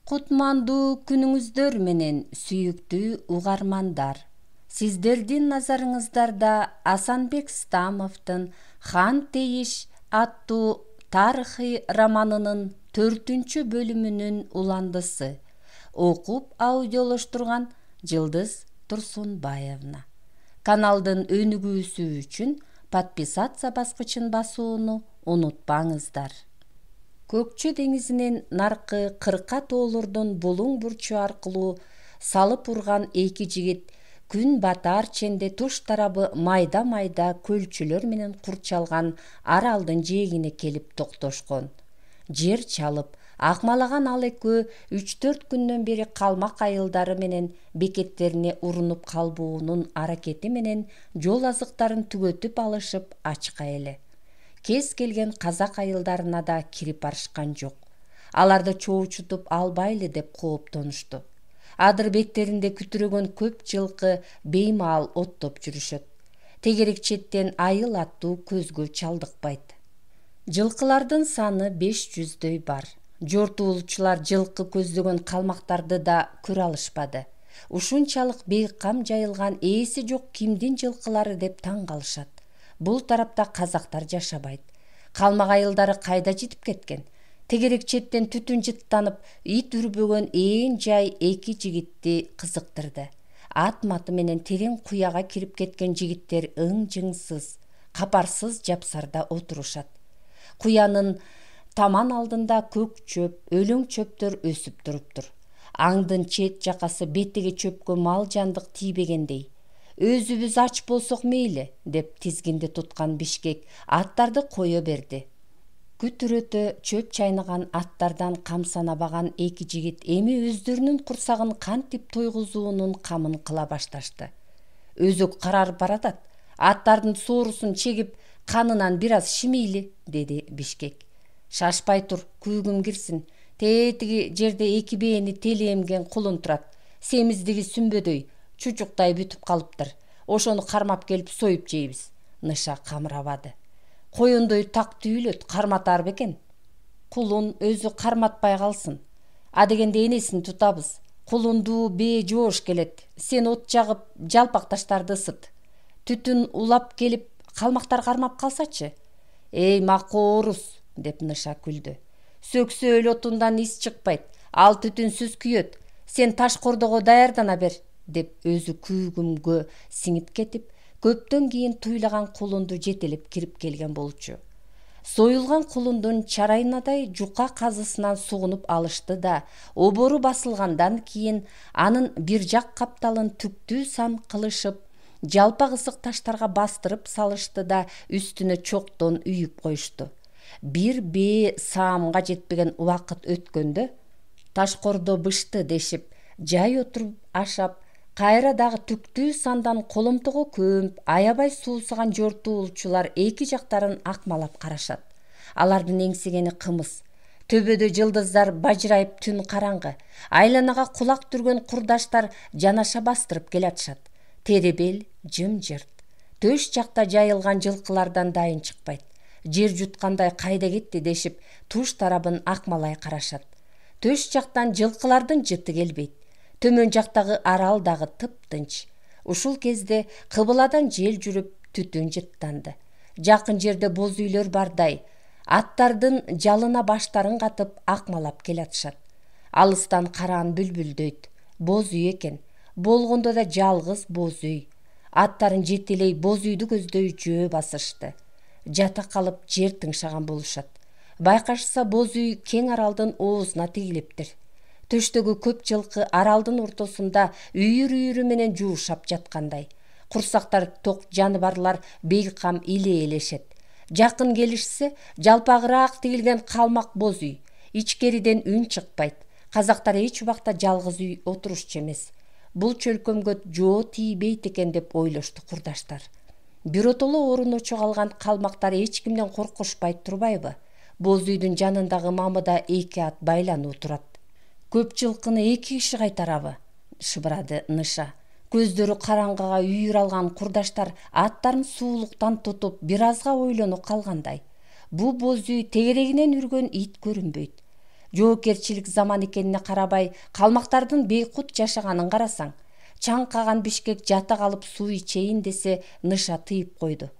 Кутмандуу күнүңүздөр менен сүйүктүү угармандар. Сиздердин назарыңыздарда Асанбек Стамовдун «Хан Тейиш» аттуу тарыхый романынын 4 бөлүмүнүн уландысы. Окуп аудиолоштурган Жылдыз Турсунбаевна. Каналдын өнүгүүсү үчүн подписаться баскычын басууну унутпаңыздар. Көкчө деңизинин наркы кырка тоолордун булуң бурчу аркылуу салып урган эки жигит күн батаар ченде туш тарабы майда көлчөлөр менен курчалган аралдын жээгине келип токтошкон. Жер чалып, акмалаган ал экөө 3-4 күндөн бери калмак айылдары менен бекеттерине урунуп калбоонун аракети менен жол азыктарын түгөтүп алышып ачка эле. Кез келген казак айылдарына да кирип барышкан жок. Аларды чоочутуп албайлы деп кооптонушту. Адыр беттеринде күтүрөгөн көп жылкы беймаал оттоп жүрүшөт. Тегерек четтен айыл аттуу көзгө чалдыкпайт. Жылкылардын саны 500дөй бар. Жортуулчулар жылкы көздөгөн калмактарды да көрө алышпады. Ушунчалык бейкам жайылган ээси жок кимдин жылкылары деп таң калышат. Бул тарапта казактар жашабайт. Калмак айылдары кайда жетип кеткен? Тегерек четтен түтүн жыттанып, ит үрбөгөн ээн жай эки жигитти кызыктырды. Ат маты менен терең куяга кирип кеткен жигиттер ың-жыңсыз, капарсыз жапсарда отурушат. Куянын таман алдында көк чөп, өлөң чөптөр өсүп туруптур. Аңдын чет жакасы бетиге чөпкө мал жандык тийбегендей. Өзүбүз ач болсок мейли, деп тизгинди туткан Бишкек аттарды кое берди. Күтүрөтө чөп чайнаган аттардан камсанабаган эки жигит эми өздөрүнүн курсагын кантип тойгузуунун камын кыла башташты. Өзөк карарып баратат. Аттардын соорусун чегип, канынан бир аз шимейли, деди Бишкек. Шашпай тур, күйгүм кирсин. Тетиги жерде эки бээни телеемген кулун турат. Семиздиги сүмбөдөй, чучуктай бүтүп калыптыр. Ошону кармап келип союп жейбиз. Ныша камырабады. Коюндой так түйүлөт, карматар бекен. Кулун өзү карматпай калсын. Адегенде энесин тутабыз. Кулунду бээ жоош келет. Сен от жагып, жалпак таштарды ысыт. Түтүн улап келип, калмактар кармап калсачы. Эй, макоорус, деп Ныша күлдү. Сөксө өл отундан ис чыкпайт. Ал түтүнсүз күйөт. Сен таш кордого даярдана бер, деп өзү күйгүмгө сиңип кетип, көптөн кийин туйлаган кулунду жетелеп кирип келген болчу. Союлган кулундун чарайнадай жука казысынан сугунуп алышты да, обору басылгандан кийин анын бир жак капталын түктүү сан кылышып, жалпак ысык таштарга бастырып салышты да үстүнө чоктон үйүп коюшту. Бир бээ саамга жетпеген убакыт өткөндө Ташкордо бышты дешип, жай отуруп ашап, кайра дагы түктүү сандан коломтого көмүп, аябай суусаган жортуулчулар эки жактарын акмалап карашат. Алардын эңсегени кымыз. Төбөдө жылдыздар бажырайып түн караңгы. Айланага кулак түргөн курдаштар жанаша бастырып келатышат. Теребел жымжырт. Төш жакта жайылган жылкылардан дайын чыкпайт. Жер жуткандай кайда кетти дешип, туш тарабын акмалай карашат. Төш жактан жылкылардын жыты келбейт. Төмөн жактагы арал дагы тыптынч. Ушул кезде кыбыладан жел жүрүп, түтүн жыттанды. Жакын жерде боз үйлөр бардай, аттардын жалына баштарын катып акмалап келатышат. Алыстан караан бүлбүлдөйт. Боз үй экен. Болгондо да жалгыз боз үй. Аттарын жетелей боз үйдү көздөй жөө басышты. Жата калып жер тыңшаган болушат. Байкашса боз үй кең аралдын оозуна тигилиптир. Төштөгү көп жылкы аралдын ортосунда үйүр менен жуушап жаткандай. Курсактар ток жаныбарлар бейкам илээлешет. Жакын келишсе, жалпагыраак тигилген калмак боз үй. Ичкериден үн чыкпайт. Казактар эч убакта жалгыз үй отурушчу эмес. Бул чөлкөмгө жоо тийбейт экен деп ойлошту курдаштар. Биротоло орунда чогалган калмактар эч кимден коркушпайт турбайбы? Боз үйдүн жанындагы мамыда эки ат байлануу турат. Көп жылкыны эки киши кайтарабы? Шыбырады Ныша. Көздөрү караңгыга үйүр алган курдаштар аттарын суулуктан тутуп бир азга ойлонуп калгандай. Бу боз үй тегерегинен үргөн ит көрүнбөйт. жоокерчилик заман экенине карабай калмактардын бейкут жашаганын карасаң, чаңкаган Бишкек жата калып суу ичейин десе Ныша тыйып койду.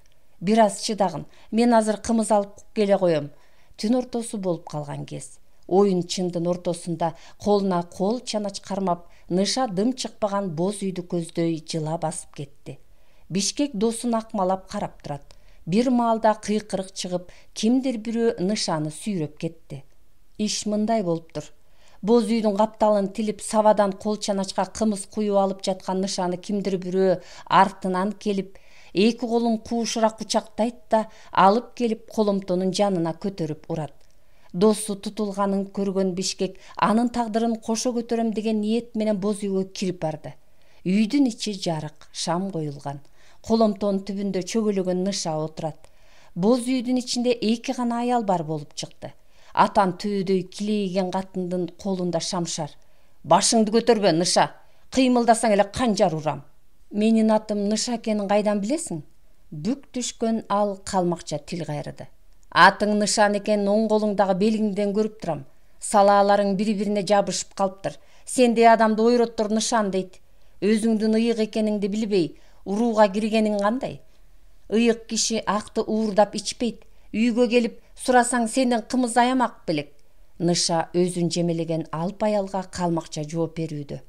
Бир аз чыдагын, мен азыр кымыз алып келе коем. Түн ортосу болуп калган кез. Оюн чындын ортосунда колуна кол чанач кармап, Ныша дым чыкпаган боз үйдү көздөй жыла басып кетти. Бишкек досун акмалап карап турат. Бир маалда кыйкырык чыгып, кимдир бирөө Нышаны сүйрөп кетти. Иш мындай болуптур. Боз үйдүн капталын тилип сабадан кол чаначка кымыз куюп алып жаткан Нышаны кимдир бирөө артынан келип, эки колун куушура кучактайт да алып келип коломтонун жанына көтөрүп урат. Досу тутулганын көргөн Бишкек анын тагдырын кошо көтөрөм деген ниет менен боз үйгө кирип барды. Үйдүн ичи жарык, шам коюлган. Коломтонун түбүндө чөгөлөгөн Ныша отурат. Боз үйдүн ичинде эки гана аял бар болуп чыкты. Атан төөдөй килейген катындын колунда шамшар. Башыңды көтөрбө, Ныша. Кыймылдасаң эле канжар урам. Менин атым Ныша экенин кайдан билесиң? Бүк түшкөн ал калмакча тил кайрыды. Атың Нышан экенин оң колуңдагы белиңден көрүп турам. Салааларың бири-бирине жабышып калыптыр. Сендей адамды ойроттур Нышан дейт. Өзүңдүн ыйык экениңди билбей, урууга киргениң кандай? Ыйык киши акты уурдап ичпейт. Үйгө келип сурасаң сенден кымыз аямак белек. Ныша өзүн жемелеген алп аялга калмакча жооп берүүдө.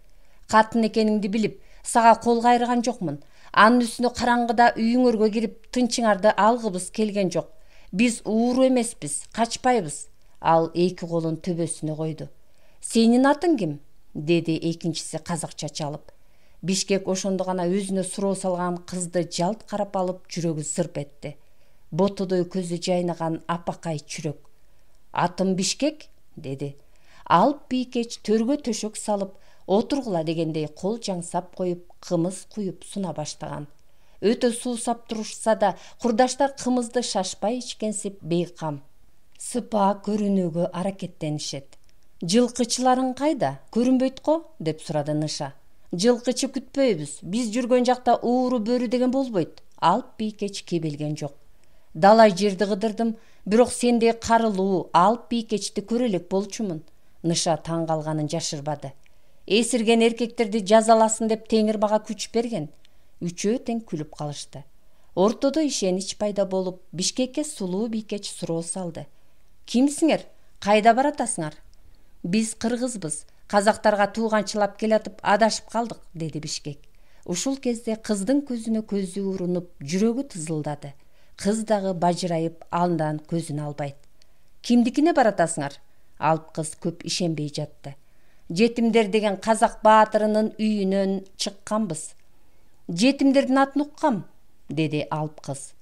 Катын экениңди билип, сага кол кайрыган жокмун. Анын үстүнө караңгыда үйүңөргө кирип тынчыңарды алгыбыз келген жок. Биз ууру эмеспиз, качпайбыз. Ал эки колун төбөсүнө койду. Сенин атың ким? Деди экинчиси казакча чалып. Бишкек ошондо гана өзүнө суроо салган кызды жалт карап алып жүрөгү зырп этти. Ботодой көзү жайнаган апакай чүрөк. Атым Бишкек, деди. Алып бийкеч төргө төшөк салып, отургула дегендей кол жаңсап коюп, кымыз куюп суна баштаган. Өтө суусап турушса да, курдаштар кымызды шашпай ичкенсип бейкам. Сыпаа көрүнүүгө аракеттенишет. Жылкычыларың кайда? Көрүнбөйт го? Деп сурады Ныша. Жылкычы күтпөйбүз. Биз жүргөн жакта ууру бөрү деген болбойт. Алып бийкеч кебелген жок. Далай жерди кыдырдым, бирок сендей карылуу алып бийкечти көрө элек болчумун. Ныша таң калганын жашырбады. Эсирген эркектерди жазаласын деп Теңир мага күч берген. Үчөө тең күлүп калышты. Ортодо ишенич пайда болуп, Бишкекке сулуу бийкеч суроо салды. Кимсиңер? Кайда баратасыңар? Биз кыргызбыз. Казактарга тууганчылап келатып адашып калдык, деди Бишкек. Ушул кезде кыздын көзүнө көзү урунуп, жүрөгү тызылдады. Кыз дагы бажырайып, андан көзүн албайт. Кимдикине баратасыңар? Алып кыз көп ишенбей жатты. Жетимдер деген казак баатырынын үйүнөн чыкканбыз. Жетимдердин атын уккам, деди алып кыз.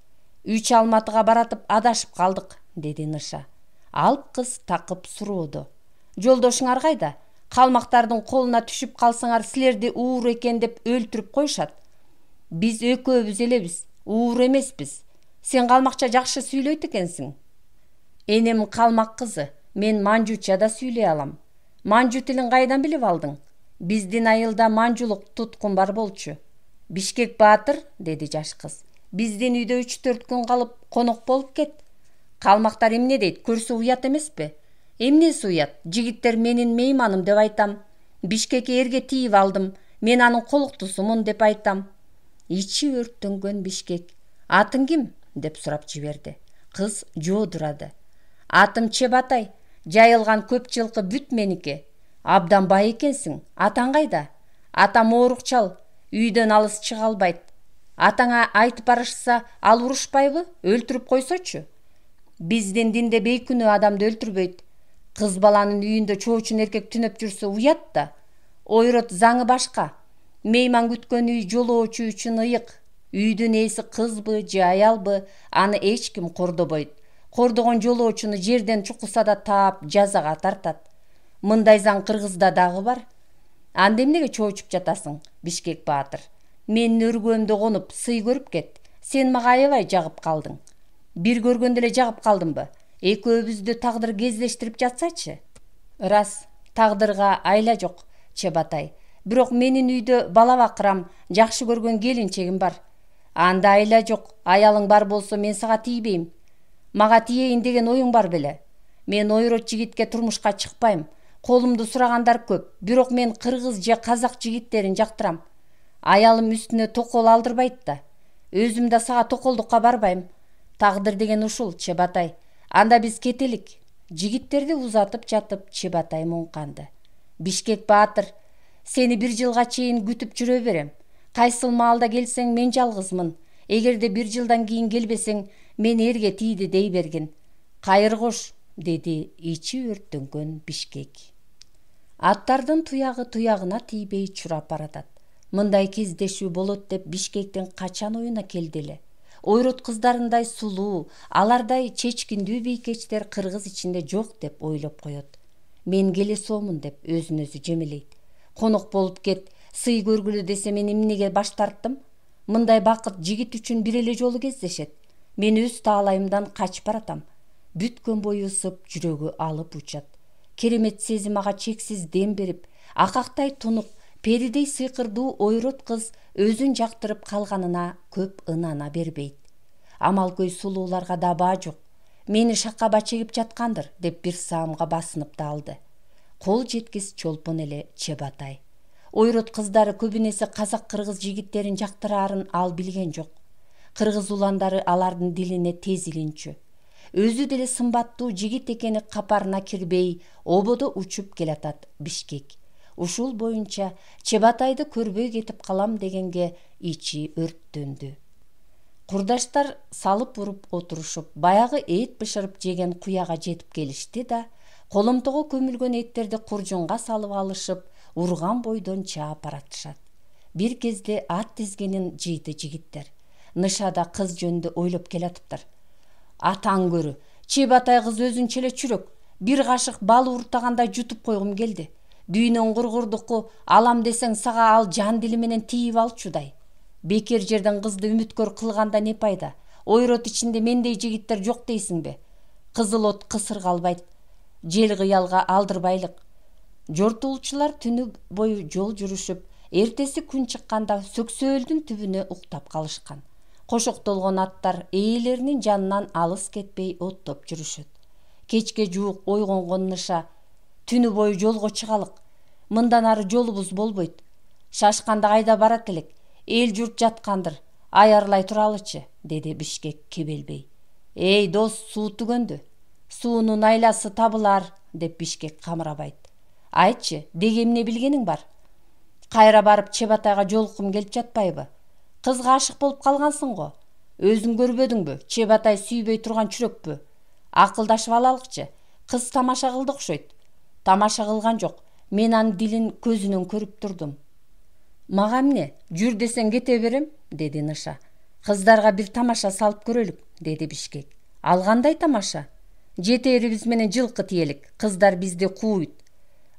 3 Алматыга баратып адашып калдык, деди Ныша. Алып кыз такып сурооду. Жолдошуңар кайда? Калмактардын колуна түшүп калсаңар, силерди ууру экен деп өлтүрүп коюшат. Биз экөөбүз элебиз, ууру эмеспиз. Сен калмакча жакшы сүйлөйт экенсиң. Энем калмак кызы, мен манжуча да сүйлөй алам. Манжу тилин кайдан билип алдың? Биздин айылда манжулук туткун бар болчу. Бишкек баатыр, деди жаш кыз. Биздин үйдө 3-4 күн калып конок болуп кет. Калмактар эмне дейт, көрсө уят эмеспи? Эмнеси уят? Жигиттер менин мейманым деп айтам. Бишкекке эрге тийип алдым. Мен анын колуктусумун деп айтам. Ичи өрттөнгөн Бишкек. Атың ким? Деп сурап жиберди. Кыз жоодурады. Атым Чебатай. Жайылган көп жылкы бүт меники. Абдан бай экенсиң. Атаң кайда? Атам оорукчал. Үйдөн алыс чыга албайт. Атаңа айтып барышса, ал урушпайбы? Өлтүрүп койсочу. Биздин динде бейкүнөө адамды өлтүрбөйт. Кыз баланын үйүндө чоочун эркек түнөп жүрсө уят да. Ойрот заңы башка. Мейман күткөн үй жолоочу үчүн ыйык. Үйдүн ээси кызбы же аялбы, аны эч ким кордобойт. Кордогон жолоочуну жерден чукуса да таап жазага тартат. Мындай заң Кыргызда дагы бар. Анда эмнеге чоочуп жатасың, Бишкек баатыр? Менин өргөөмдө конуп, сый көрүп кет. Сен мага аябай жагып калдың. Бир көргөндө эле жагып калдымбы? Экөөбүздү тагдыр кездештирип жатсачы. Рас, тагдырга айла жок, Чебатай. Бирок менин үйдө бала бакырам, жакшы көргөн келинчегим бар. Анда айла жок, аялың бар болсо мен сага тийбейм. Мага тиейин деген оюң бар беле? Мен ойрот жигитке турмушка чыкпайм. Колумду сурагандар көп, бирок мен кыргыз же казак жигиттерин жактырам. Аялым үстүнө токол алдырбайт да. Өзүм да сага токолдукка барбайм. Тагдыр деген ушул, Чебатай. Анда биз кетелик. Жигиттерди узатып жатып Чебатай муңканды. Бишкек Баатыр, сени 1 жылга чейин күтүп жүрө берем. Кайсыл маалда келсең мен жалгызмын. Эгерде 1 жылдан кийин келбесең, мен эрге тийди дей бергин. Кайыр кош, деди ичи өрттөнгөн Бишкек. Аттардын туягы туягына тийбей чурап баратат. Мындай кездешүү болот деп Бишкектин качан оюна келди эле. Ойрот кыздарындай сулуу, алардай чечкиндүү бийкечтер кыргыз ичинде жок деп ойлоп коет. Мен келе соомун деп өзүн өзү жемелейт. Конок болуп кет, сый көргүлө десе мен эмнеге баш тарттым? Мындай бакыт жигит үчүн бир эле жолу кездешет. Мен өз таалайымдан качып баратам. Бүткөн бою ысып, жүрөгү алып учат. Керемет сезим ага чексиз дем берип, акактай тунук, перидей сыйкырдуу ойрот кыз өзүн жактырып калганына көп ынана бербейт. Амалкөй сулууларга да баа жок. Мени шакаба чегип жаткандыр деп бир саамга басынып да алды. Кол жеткис чолпон эле Чебатай. Ойрот кыздары көбүнесе казак-кыргыз жигиттерин жактыраарын ал билген жок. Кыргыз уландары алардын дилине тез илинчү. Өзү деле сымбаттуу жигит экени капарына кирбей, ободо учуп келатат Бишкек. Ушул боюнча Чебатайды көрбөй кетип калам дегенге ичи өрттөндү. Курдаштар салып уруп отурушуп, баягы эт бышырып жеген куяга жетип келишти да, коломтого көмүлгөн эттерди куржунга салып алышып, урган бойдон чаап баратышат. Бир кезде ат тизгенин жыйды жигиттер. Нышада кыз жөнүндө ойлоп келатыптыр. Атаң көрү, Чебатай кыз өзүнчө эле чүрөк. Бир кашык бал уртагандай жутуп койгум келди. Дүйнөң кургурдуку алам десең сага ал жан дили менен тийип алчудай. Бекер жерден кызды үмүткөр кылганда не пайда? Ойрот ичинде мендей жигиттер жок дейсиңби? Кызыл от кысыр калбайт. Жел кыялга алдырбайлык. Жортуулчулар түнү бою жол жүрүшүп, эртеси күн чыкканда Сөксөөлдүн түбүнө уктап калышкан. Кошоктолгон аттар ээлеринин жанынан алыс кетпей оттоп жүрүшөт. Кечке жуук ойгонгон Ныша, түнү бою жолго чыгалык. Мындан ары жолубуз болбойт. Шашканда кайда барат элек? Эл журт жаткандыр. Аярлай туралычы, деди Бишкек кебелбей. Эй, дос, суу түгөндү. Суунун айласы табылар, деп Бишкек камырабайт. Айтчы, деги эмне билгениң бар? Кайра барып Чебатайга жолуккум келип жатпайбы? Кызга ашык болуп калгансың го. Өзүң көрбөдүңбү? Чебатай сүйбөй турган чүрөкпү? Акылдашып алалыкчы. Кыз тамаша кылды окшойт. Тамаша кылган жок. Мен анын дилин көзүнөн көрүп турдум. Мага эмне? Жүр десең кете берем, деди Ныша. Кыздарга бир тамаша салып көрөлүк, деди Бишкек. Ал кандай тамаша? Жетээрибиз менен жылкы тиелик. Кыздар бизди кууйт.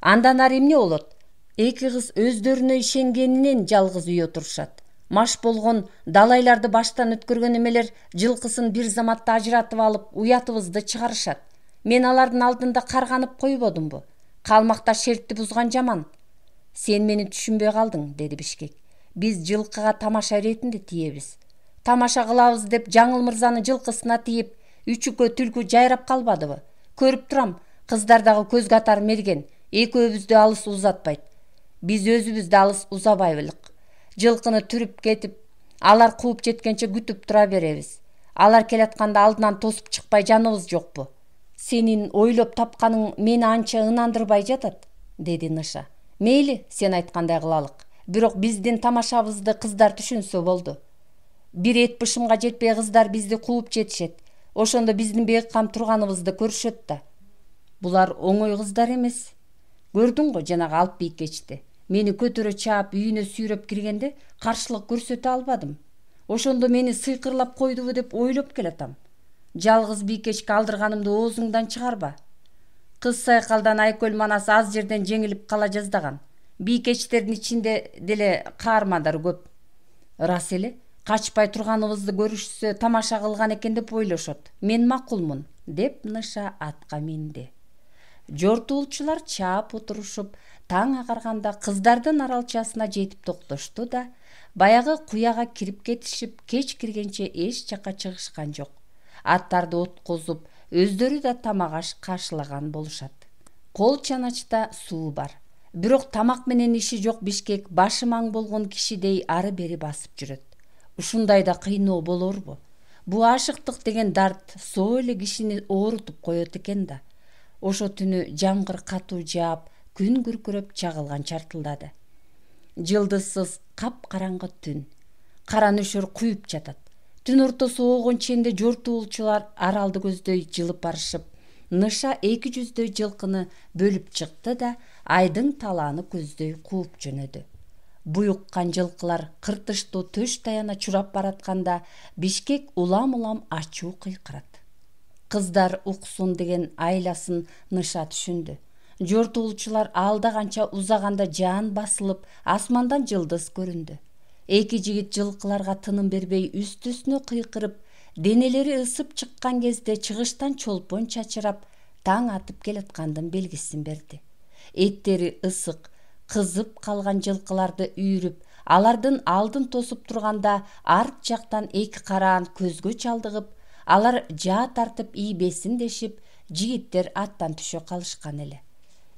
Андан ары эмне болот? Эки кыз өздөрүнө ишенгенинен жалгыз үй отурушат. Маш болгон далайларды баштан өткөргөн эмелер жылкысын бир заматта ажыратып алып, уятыбызды чыгарышат. Мен алардын алдында карганып койбодумбу? Калмакта шертти бузган жаман. Сен мени түшүнбөй калдың, деди Бишкек. Биз жылкыга тамаша иретинде тиебиз. Тамаша кылабыз деп Жаңыл мырзанын жылкысына тиип, үчүккө түлкү жайрап калбадыбы? Көрүп турам, кыздар дагы көз катар мерген, экөөбүздү алыс узатпайт. Биз өзүбүздү алыс узабайлык. Жылкыны түрүп кетип, алар кууп жеткенче күтүп тура беребиз. Алар келатканда алдынан тосуп чыкпай жаныбыз жокпу? Сенин ойлоп тапканың мени анча ынандырбай жатат, деди Ныша. Мейли, сен айткандай кылалык. Бирок биздин тамашабызды кыздар түшүнсө болду. Бир эт бышымга жетпей кыздар бизди кууп жетишет. Ошондо биздин бейкам турганыбызды көрүшөт да. Булар оңой кыздар эмес. Көрдүң го жанагы алп бийкечти. Мени көтөрө чаап үйүнө сүйрөп киргенде каршылык көрсөтө албадым. Ошондо мени сыйкырлап койдубу деп ойлоп келатам. Жалгыз бийкечке алдырганымды оозуңдан чыгарба. Кыз сайкалдан Айкөл манас аз жерден жеңилип кала жаздаган. Бийкечтердин ичинде деле каармандар көп. Рас эле, качпай турганыбызды көрүшсө тамаша кылган экен деп ойлошот. Мен макулмун, деп Ныша атка минди. Жортуулчулар чаап отурушуп, таң агарганда кыздардын аралчасына жетип токтошту да, баягы куяга кирип кетишип, кеч киргенче эч жака чыгышкан жок. Аттарды откозуп, өздөрү да тамак кашылаган болушат. Кол чаначта суу бар. Бирок тамак менен иши жок Бишкек башы маң болгон кишидей ары бери басып жүрөт. Ушундайда кыйноо болорбу? Бу ашыктык деген дарт соо эле кишини оорутуп коет экен да. Ошо түнү жамгыр катуу жаап, күн күркүрөп чагылган чартылдады. Жылдызсыз капкараңгы түн. Кара нөшөр куюп жатат. Түн ортосу оогон ченде жортуулчулар аралды көздөй жылып барышып, Ныша 200 жылкыны бөлүп чыкты да айдың талааны көздөй кууп жөнөдү. Буюккан жылкылар кыртыштуу төш таяна чурап баратканда Бишкек улам-улам ачуу кыйкырат. Кыздар уксун деген айласын Ныша түшүндү. Жортуулчулар алда канча узаганда жаан басылып, асмандан жылдыз көрүндү. Эки жигит жылкыларга тыным бербей үстү-үстүнө кыйкырып, денелери ысып чыккан кезде чыгыштан чолпон чачырап, таң атып келаткандын белгисин берди. Эттери ысык, кызып калган жылкыларды үйрүп, алардын алдын тосуп турганда арт жактан эки караан көзгө чалдыгып, алар жаа тартып ийбесин дешип, жигиттер аттан түшө калышкан эле.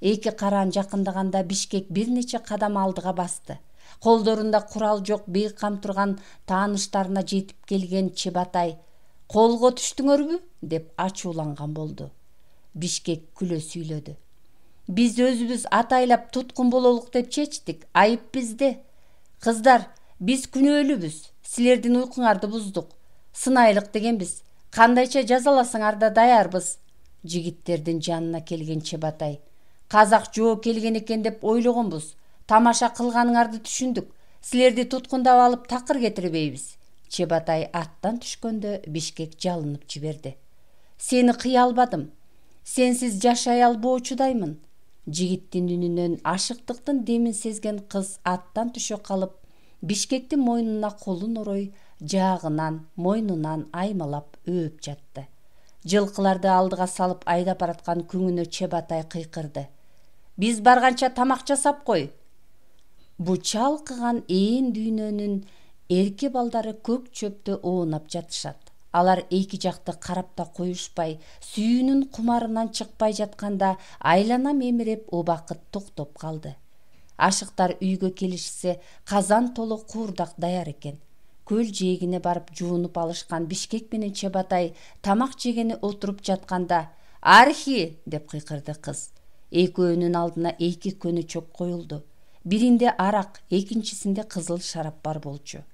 Эки караан жакындаганда Бишкек бир нече кадам алдыга басты. Колдорунда курал жок бейкам турган тааныштарына жетип келген Чебатай «Колго түштүңөрбү?» деп ачууланган болду. Бишкек күлө сүйлөдү. «Биз өзүбүз атайлап туткун бололук деп чечтик, айып бизде. Кыздар, биз күнөөлүбүз, силердин уйкуңарды буздук. Сынайлык дегенбиз, кандайча жазаласаңар да даярбыз». Жигиттердин жанына келген Чебатай: «Казак жоо келген экен деп ойлогонбуз. Тамаша кылганыңарды түшүндүк. Силерди туткундап алып такыр кетирбейбиз». Чебатай аттан түшкөндө Бишкек жалынып жиберди. «Сени кыя албадым. Сенсиз жашай албоочудаймын». Жигиттин үнүнөн ашыктыктын демин сезген кыз аттан түшө калып, Бишкектин мойнуна колун орой, жаагынан, мойнунан аймалап өөп жатты. Жылкыларды алдыга салып айдап бараткан күңүнө Чебатай кыйкырды: «Биз барганча тамак жасап кой». Бу чалкыган ээн дүйнөнүн эрке балдары көк чөптө оонап жатышат. Алар эки жакты карап да коюшпай, сүйүүнүн кумарынан чыкпай жатканда айлана мемиреп убакыт токтоп калды. Ашыктар үйгө келишсе, казан толо куурдак даяр экен. Көл жээгине барып жуунуп алышкан Бишкек менен Чебатай тамак жегени отуруп жатканда «Архи!» деп кыйкырды кыз. Экөөнүн алдына эки көнүчөк коюлду. Биринде арак, экинчисинде кызыл шарап бар болчу.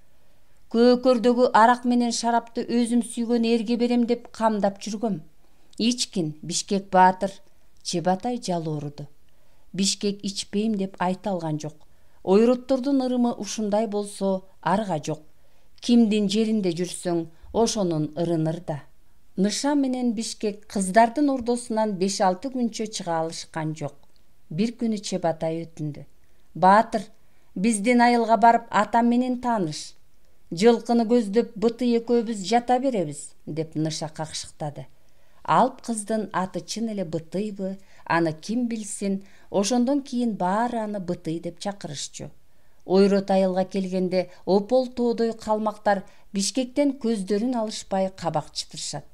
«Көкөрдөгү арак менен шарапты өзүм сүйгөн эрге берем деп камдап жүргөм. Ичкин, Бишкек баатыр». Чебатай жалооруду. Бишкек ичпейм деп айта алган жок. Ойроттордун ырымы ушундай болсо, арга жок. Кимдин жеринде жүрсөң, ошонун ырыныр да. Ныша менен Бишкек кыздардын ордосунан 5-6 күнчө чыга алышкан жок. Бир күнү Чебатай өтүндү. «Баатыр, биздин айылга барып атам менен тааныш. Жылкыны көздөп Быты экөөбүз жата беребиз», деп Ныша какшыктады. Алп кыздын аты чын эле Бытыйбы, аны ким билсин, ошондон кийин баары аны Бытый деп чакырышчу. Ойрот айылга келгенде опол тоодой калмактар Бишкектен көздөрүн алышпай кабак чытырышат.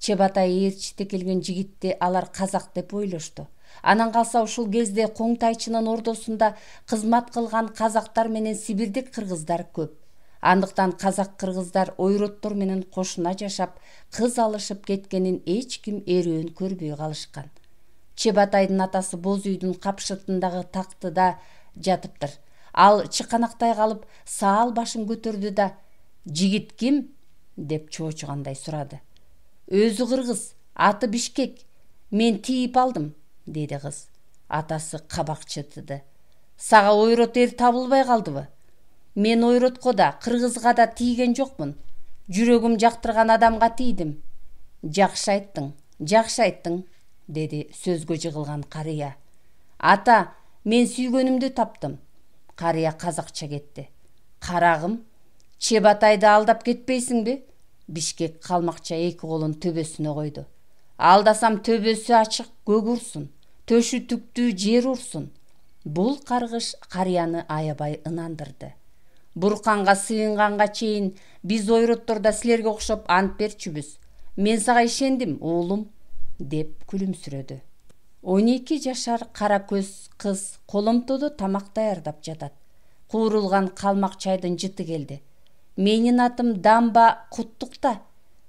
Чебатай ээрчите келген жигитти алар казак деп ойлошту. Анан калса ушул кезде Коңтайчынын ордосунда кызмат кылган казактар менен сибирдик кыргыздар көп. Андыктан казак-кыргыздар ойроттор менен кошуна жашап, кыз алышып кеткенин эч ким эрөөн көрбөй калышкан. Чебатайдын атасы боз үйдүн капшытындагы тактыда жатыптыр. Ал чыканактай калып, саал башын көтөрдү да «Жигит ким?» деп чоочугандай сурады. «Өзү кыргыз, аты Бишкек. Мен тийип алдым», деди кыз. Атасы кабак чытыды. «Сага ойрот эр табылбай калдыбы?» «Мен ойротко да, кыргызга да тийген жокмун. Жүрөгүм жактырган адамга тийдим». «Жакшы айттың», деди сөзгө жыгылган карыя. «Ата, мен сүйгөнүмдү таптым». Карыя казакча кетти. «Карагым, Чебатайды алдап кетпейсиңби?» Бишкек калмакча эки колун төбөсүнө койду. «Алдасам төбөсү ачык көк урсун, төшү түктүү жер урсун». Бул каргыш карыяны аябай ынандырды. «Бурканга сыйынганга чейин биз ойротторда силерге окшоп ант берчүбүз. Мен сага ишендим, уулум. деп күлүмсүрөдү. 12 жашар кара көз кыз коломтодо тамак даярдап жатат. Куурулган калмак чайдын жыты келди. Менин атым Дамба Куттукта,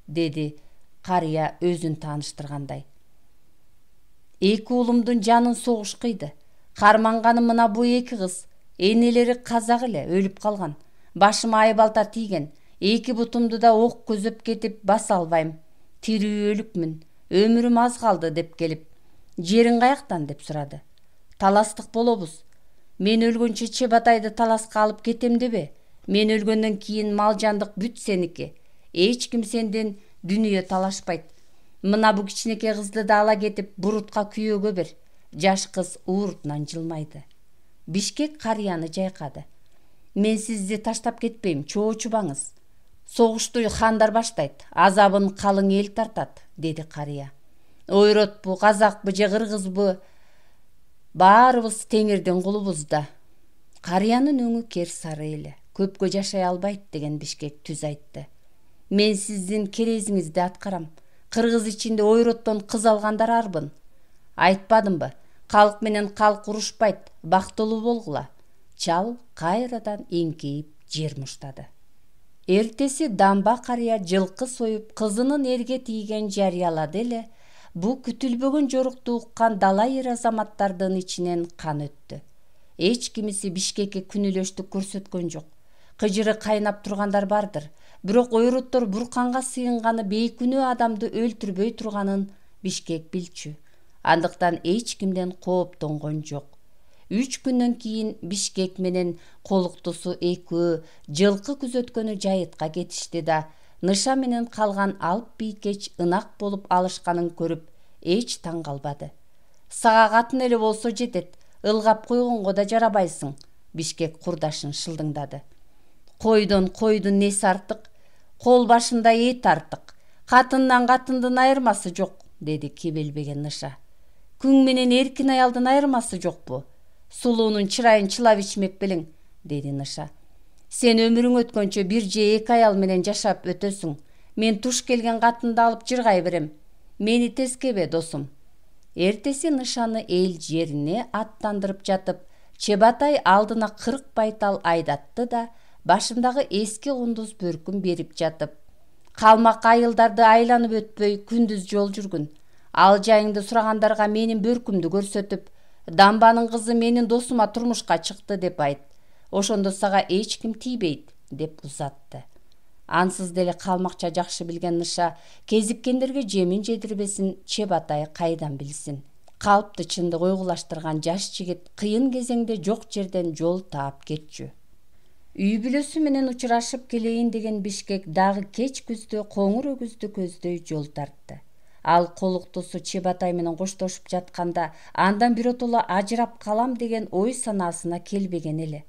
деди карыя өзүн тааныштыргандай. Эки уулумдун жанын согуш кыйды. Карманганым мына бу эки кыз. Энелери казак эле өлүп калган. Башыма айбалта тийген. Эки бутумду да ок көзөп кетип баса албайм. Тирүү өлүкмүн. Өмүрүм аз калды деп келип. Жериң каяктан деп сурады. Таластык болобуз. Мен өлгөнчө Чебатайды таласка алып кетем дебе. Мен өлгөндөн кийин мал-жандык бүт сеники. Эч ким сенден дүнүйө талашпайт. Мына бу кичинекей кызды да ала кетип бурутка күйөөгө бер. Жаш кыз уурутунан жылмайды. Бишкек карыяны жайкады. Мен сизди таштап кетпейм, чоочубаңыз. Согушту хандар баштайт, азабын калың эл тартат, деди карыя. Ойротпу, казакпы же кыргызбы, баарыбыз теңирдин кулубуз да. Карыянын өңү кер сары эле. Көпкө жашай албайт деген Бишкек түз айтты. Мен сиздин керезиңизди аткарам. Кыргыз ичинде ойроттон кыз алгандар арбын. Айтпадымбы? Калк менен калк урушпайт, бактылуу болгула. Чал кайрадан эңкейип жер муштады. Эртеси Дамба карыя жылкы союп, кызынын эрге тийген жарыялады эле. Бу күтүлбөгөн жорукту уккан дала эр азаматтардын ичинен кан өттү. Эч кимиси Бишкекке күнүлөштүк көрсөткөн жок. Кыжыры кайнап тургандар бардыр. Бирок ойроттор бурканга сыйынганы бейкүнөө адамды өлтүрбөй турганын Бишкек билчү. Андыктан эч кимден кооптонгон жок. 3 күндөн кийин Бишкек менен колуктусу экөө жылкы күзөткөнү жайытка кетишти да, Ныша менен калган алып бийкеч ынак болуп алышканын көрүп, эч таң калбады. Сага катын эле болсо жетет, ылгап койгонго да жарабайсың, Бишкек курдашын шылдыңдады. Койдун неси артык, кол башында эт артык, катындан катындын айырмасы жок, деди кебелбеген Ныша. Күң менен эркин аялдын айырмасы жокпу? Сулуунун чырайын чылап ичмек белең, деди Ныша. Сен өмүрүң өткөнчө бир же эки аял менен жашап өтөсүң. Мен туш келген катынды алып жыргай берем. Мени тескебе, досум. Эртеси Нышаны эл жерине аттандырып жатып, Чебатай алдына 40 байтал айдатты да, башындагы эски кундуз бөркүн берип жатып, калмак айылдарды айланып өтпөй күндүз жол жүргүн. Ал жайыңды сурагандарга менин бөркүмдү көрсөтүп, Дамбанын кызы менин досума турмушка чыкты деп айт. Ошондо сага эч ким тийбейт, деп узатты. Ансыз деле калмакча жакшы билген Ныша кезиккендерге жемин жедирбесин Чебатай кайдан билсин. Калпты чындык ойгулаштырган жаш жигит кыйын кезеңде жок жерден жол таап кетчү. Үй бүлөсү менен учурашып келейин деген Бишкек дагы кеч күздө коңур өгүздү көздөй жол тартты. Ал колуктусу Чебатай менен коштошуп жатканда андан биротоло ажырап калам деген ой санаасына келбеген эле.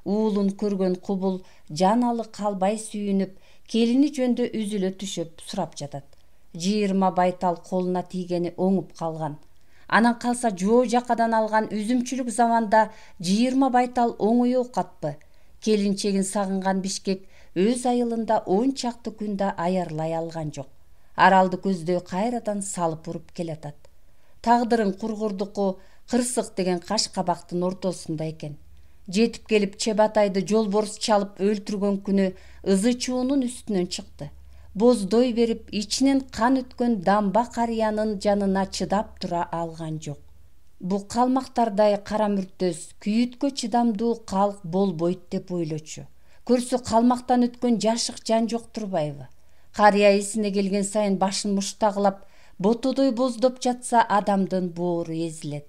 Уулун көргөн кубул жаналы калбай сүйүнүп, келини жөндө үзүлө түшөп сурап жатат. 20 байтал колуна тийгени оңуп калган. Анан калса жоо жакадан алган үзүмчүлүк заманда 20 байтал оңой оокатпы? Келинчегин сагынган Бишкек өз айылында 10 чакты күндө аярлай алган жок. Аралды көздөй кайрадан салып уруп келатат. Тагдырың кургурдуку кырсык деген каш кабактын ортосунда экен. Жетип келип Чебатайды жолборс чалып өлтүргөн күнү ызы чуунун үстүнөн чыкты. Боздой берип, ичинен кан өткөн Дамба карыянын жанына чыдап тура алган жок. Бу калмактардай кара мүртөс, күйүткө чыдамдуу калк болбойт деп ойлочу. Көрсө калмактан өткөн жашык жан жок турбайбы? Карыя эсине келген сайын башын муштагылап, ботодой боздоп жатса адамдын боору эзилет.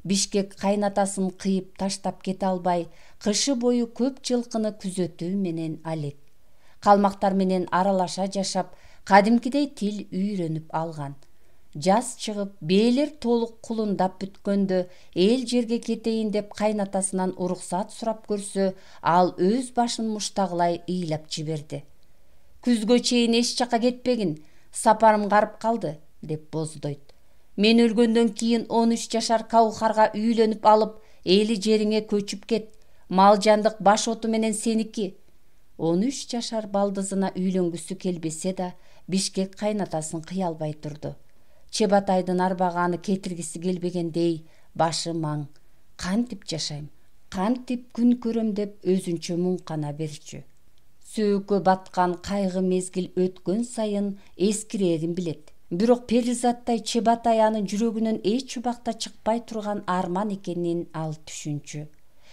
Бишкек кайнатасын кыйып таштап кете албай, кышы бою көп жылкыны күзөтүү менен алек. Калмактар менен аралаша жашап, кадимкидей тил үйрөнүп алган. Жаз чыгып, бээлер толук кулундап бүткөндө, эл жерге кетейин деп кайнатасынан уруксат сурап көрсө, ал өз башын муштагылай ыйлап жиберди. Күзгө чейин эч жака кетпегин, сапарым карып калды, деп боздойт. Мен өлгөндөн кийин 13 жашар Каухарга үйлөнүп алып, эли жериңе көчүп кет. Мал жандык баш оту менен сеники. 13 жашар балдызына үйлөнгүсү келбесе да, Бишкек кайнатасын кыя албай турду. Чебатайдын арбаганы кетиргиси келбегендей башы маң. Кантип жашайм, кантип күн көрөм деп өзүнчө муңкана берчү. Сөөккө баткан кайгы мезгил өткөн сайын эскирерин билет. Бирок Перизаттай Чебатай анын жүрөгүнөн эч убакта чыкпай турган арман экенин ал түшүнчү.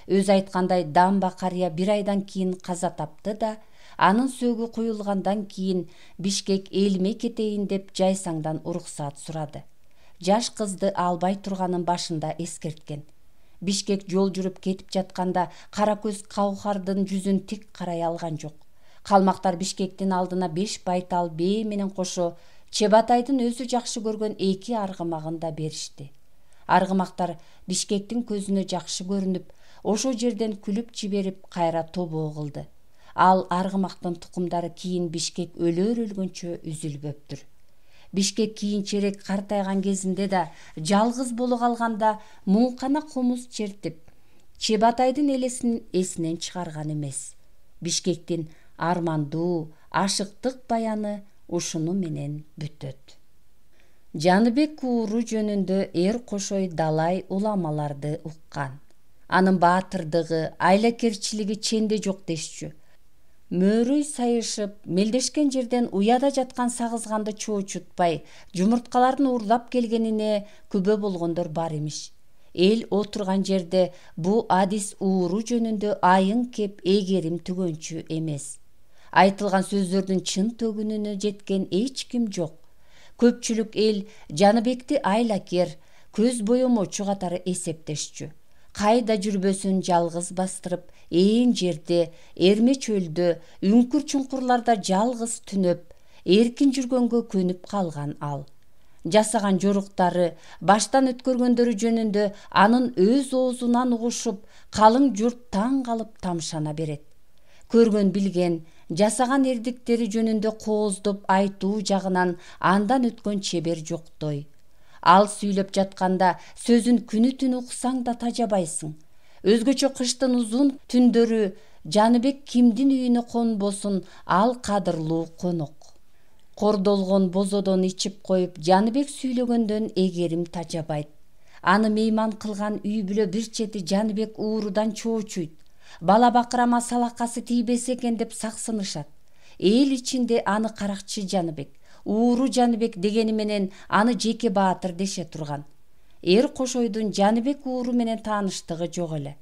Өзү айткандай Дамба карыя 1 айдан кийин каза тапты да, анын сөөгү куюлгандан кийин Бишкек элиме кетейин деп Жайсаңдан уруксаат сурады. Жаш кызды албай турганын башында эскерткен. Бишкек жол жүрүп кетип жатканда кара көз Каухардын жүзүн тик карай алган жок. Калмактар Бишкектин алдына 5 байтал бээ менен кошо Чебатайдын өзү жакшы көргөн 2 аргымагын да беришти. Аргымактар Бишкектин көзүнө жакшы көрүнүп, ошо жерден күлүп жиберип кайра тобоо кылды. Ал аргымактын тукумдары кийин Бишкек өлгөнчө үзүлбөптүр. Бишкек кийинчерээк картайган кезинде да жалгыз боло калганда муңкана комуз чертип, Чебатайдын элесин эсинен чыгарган эмес. Бишкектин армандуу, ашыктык баяны ушуну менен бүтөт. Жаныбек ууру жөнүндө эр кошой далай уламаларды уккан. Анын баатырдыгы, айлакерчилиги ченде жок дешчү. Мөөрөй сайышып, мелдешкен жерден уяда жаткан сагызганды чоочутпай, жумурткаларын уурдап келгенине күбө болгондор бар имиш. Эл отурган жерде бу адис ууру жөнүндө айың кеп эгерим түгөнчү эмес. Айтылган сөздөрдүн чын төгүнүнө жеткен эч ким жок. Көпчүлүк эл Жаныбекти айлакер, көз боемочу катары эсептешчү. Кайда жүрбөсүн жалгыз бастырып, ээн жерде, эрме чөлдө, үңкүр чуңкурларда жалгыз түнөп, эркин жүргөнгө көнүп калган ал. Жасаган жоруктары, баштан өткөргөндөрү жөнүндө анын өз оозунан угушуп, калың журт таң калып тамшана берет. Көргөн билген, жасаган эрдиктери жөнүндө кооздоп айтуу жагынан андан өткөн чебер жоктой. Ал сүйлөп жатканда сөзүн күнү түн уксаң да тажабайсың. Өзгөчө кыштын узун түндөрү Жаныбек кимдин үйүнө конбосун, ал кадырлуу конок. Кордолгон бозодон ичип коюп, Жаныбек сүйлөгөндөн эгерим тажабайт. Аны мейман кылган үй бүлө бир чети Жаныбек уурудан чоочуйт. Бала бакырама салакасы тийбесе экен деп саксынышат. Эл ичинде аны каракчы Жаныбек, ууру Жаныбек дегени менен аны жеке баатыр деше турган. Эр кошойдун Жаныбек ууру менен тааныштыгы жок эле.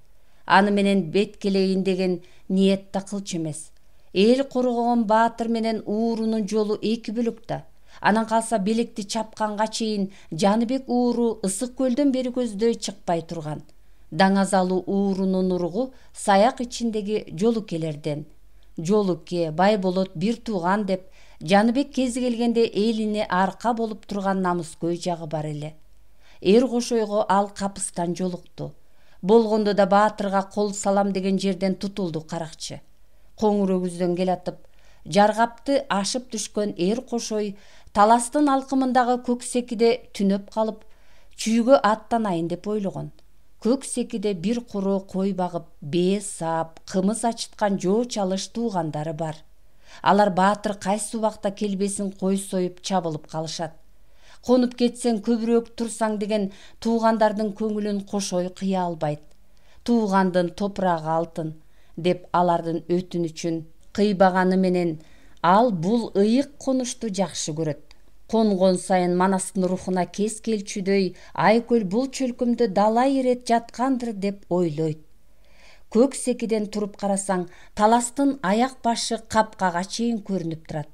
Аны менен бет келейин деген ниет да кылчу эмес. Эл коргогон баатыр менен уурунун жолу эки бөлөк да. Анан калса белекти чапканга чейин Жаныбек ууру ысык көлдөн бери көздөй чыкпай турган. Даңазалуу уурунун уругу саяк ичиндеги Жолукелерден. Жолуке, Байболот бир тууган деп, Жаныбек кези келгенде элине арка болуп турган намыскөй жагы бар эле. Эр кошойго ал капыстан жолукту. Болгондо да баатырга кол салам деген жерден тутулду каракчы. Коңур өгүздөн келатып, жаргапты ашып түшкөн эр кошой таластын алкымындагы көк секиде түнөп калып, чүйгө аттанайын деп ойлогон. Көк секиде бир куру кой багып, бээ саап, кымыз ачыткан жоо чалыш туугандары бар. Алар баатыр кайсы убакта келбесин кой союп чабылып калышат. Конуп кетсең көбүрөөк турсаң деген туугандардын көңүлүн кошой кыя албайт. Туугандын топурагы алтын деп алардын өтүнүчүн кыйбаганы менен ал бул ыйык конушту жакшы көрөт. Конгон сайын Манастын рухуна кес келчүдөй Айкөл бул чөлкөмдө далай ирет жаткандыр деп ойлойт. Көк секиден туруп карасаң, таластын аяк башы капкага чейин көрүнүп турат.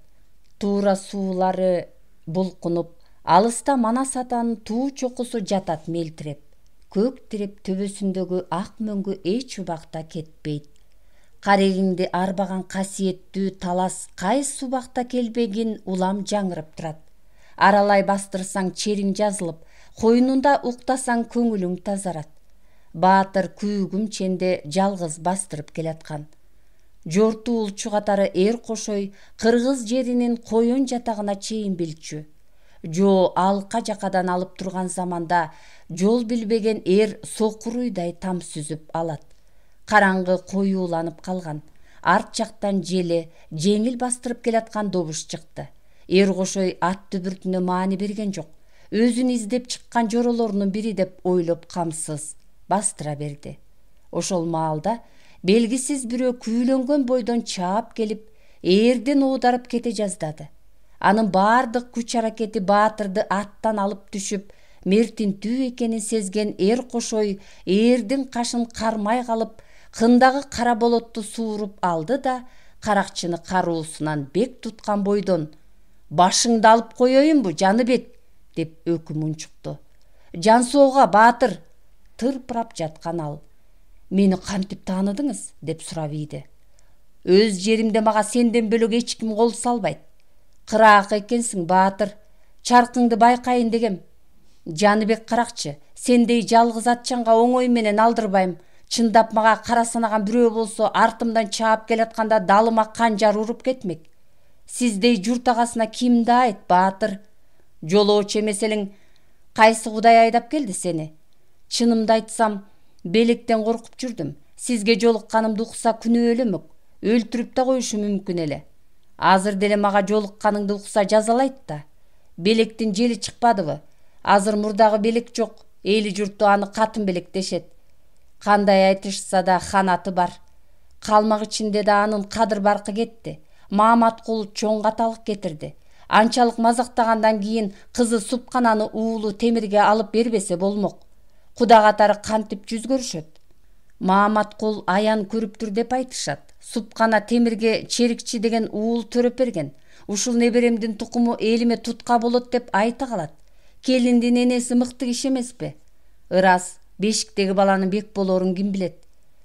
Туура суулары булкунуп, алыста Манас атанын туу чокусу жатат мелтиреп. Көк тирип төбөсүндөгү ак мөңгү эч убакта кетпейт. Карегиңди арбаган касиеттүү талас кайсы убакта келбегин улам жаңырып турат. Аралай бастырсаң чериң жазылып, койнунда уктасаң көңүлүң тазарат. Баатыр күүгүм ченде жалгыз бастырып келаткан. Жорту улчу катары эр кошой кыргыз жеринин коен жатагына чейин билчү. Жоо алка жакадан алып турган заманда жол билбеген эр сокуруйдай там сүзүп алат. Караңгы коюуланып калган. Арт жактан желе, жеңил бастырып келаткан добуш чыкты. Эр кошой ат дүбүртүнө маани берген жок. өзүн издеп чыккан жоролорунун бири деп ойлоп камсыз бастыра берди. Ошол маалда белгисиз бирөө күүлөнгөн бойдон чаап келип, ээрден оодарып кете жаздады. Анын баардык күч аракети Баатырды аттан алып түшүп, мертинтүү экенин сезген эр кошой ээрдин кашын кармай калып, кындагы кара болотту сууруп алды да, каракчыны кароосунан бек туткан бойдон: «Башыңды алып коеюнбу, Жаныбек?» деп өкүм унчукту. «Жансоого, Баатыр!» тырпырап жаткан ал. «Мени кантип тааныдыңыз?» деп сурап ийди. «Өз жеримде мага сенден бөлөк эч ким кол салбайт. Кыраак экенсиң, Баатыр. Чаркыңды байкайын дегем. Жаныбек каракчы, сендей жалгыз атчанга оңой менен алдырбайм. Чындап мага кара санаган бирөө болсо, артымдан чаап келатканда далыма канжар уруп кетмек. Сиздей журт агасына кимди айт, Баатыр? Жолоочу эмес элең, кайсы Кудай айдап келди сени? Чынымды айтсам, белектен коркуп жүрдүм. Сизге жолукканымды укса күнөөлөмөк, өлтүрүп да коюшу мүмкүн эле. Азыр деле мага жолукканыңды укса жазалайт да. Белектин жели чыкпадыбы? Азыр мурдагы белек жок, эли журтту аны катын белек дешет. Кандай айтышса да ханаты бар. Калмак ичинде да анын кадыр баркы кетти. Мааматкул чоң каталык кетирди. Анчалык мазактагандан кийин кызы Супкананы уулу Темирге алып бербесе болмок. Куда катары кантип жүз көрүшөт? Мааматкул аян көрүптүр деп айтышат. Супкана Темирге черикчи деген уул төрөп берген. Ушул неберемдин тукуму элиме тутка болот деп айта калат. Келиндин энеси мыкты киши эмеспи? Ырас, бешиктеги баланын бек болорун ким билет?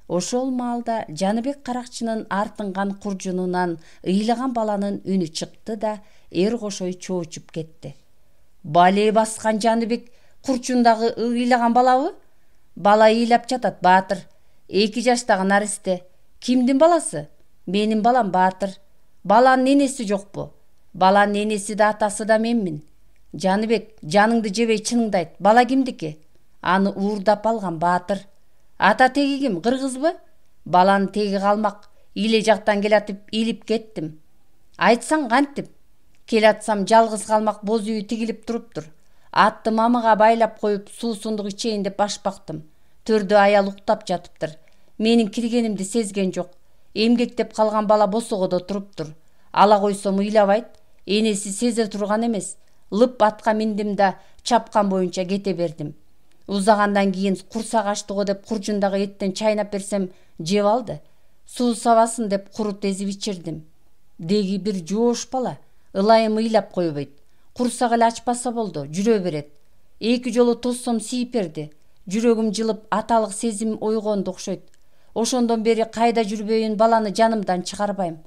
Ошол маалда Жаныбек каракчынын артынган куржунунан ыйлаган баланын үнү чыкты да, эр кошой чоочуп кетти. Бале баскан Жаныбек курчундагы ыйлаган балабы? Бала ыйлап жатат, Баатыр. 2 жаштагы наристе. Кимдин баласы? Менин балам, Баатыр. Баланын энеси жокпу? Баланын энеси да атасы да менмин. Жаныбек, жаныңды жебей чыныңды айт. Бала кимдики? Аны уурдап алган, Баатыр. Ата теги ким, кыргызбы? Баланын теги калмак. Иле жактан келатып илип кеттим. Айтсаң кантип? Келатсам жалгыз калмак боз үй тигилип туруптур. Атты мамыга байлап коюп суусундук ичейин деп башпактым. Төрдө аял уктап жатыптыр. Менин киргенимди сезген жок. Эмгектеп калган бала босогодо туруптур. Ала койсом ыйлабайт. Энеси сезе турган эмес. Лып атка миндим да чапкан боюнча кете бердим. Узагандан кийин курсак ачтыго деп куржундагы эттен чайнап берсем жеп алды. Суу сабасын деп курут эзип ичирдим. Деги бир жоош бала. Ылайым ыйлап койбойт. Курсак эле ачпаса болду, жүрө берет. 2 жолу тоссом сийип берди. Жүрөгүм жылып, аталык сезим ойгонду окшойт. Ошондон бери кайда жүрбөйүн баланы жанымдан чыгарбайм.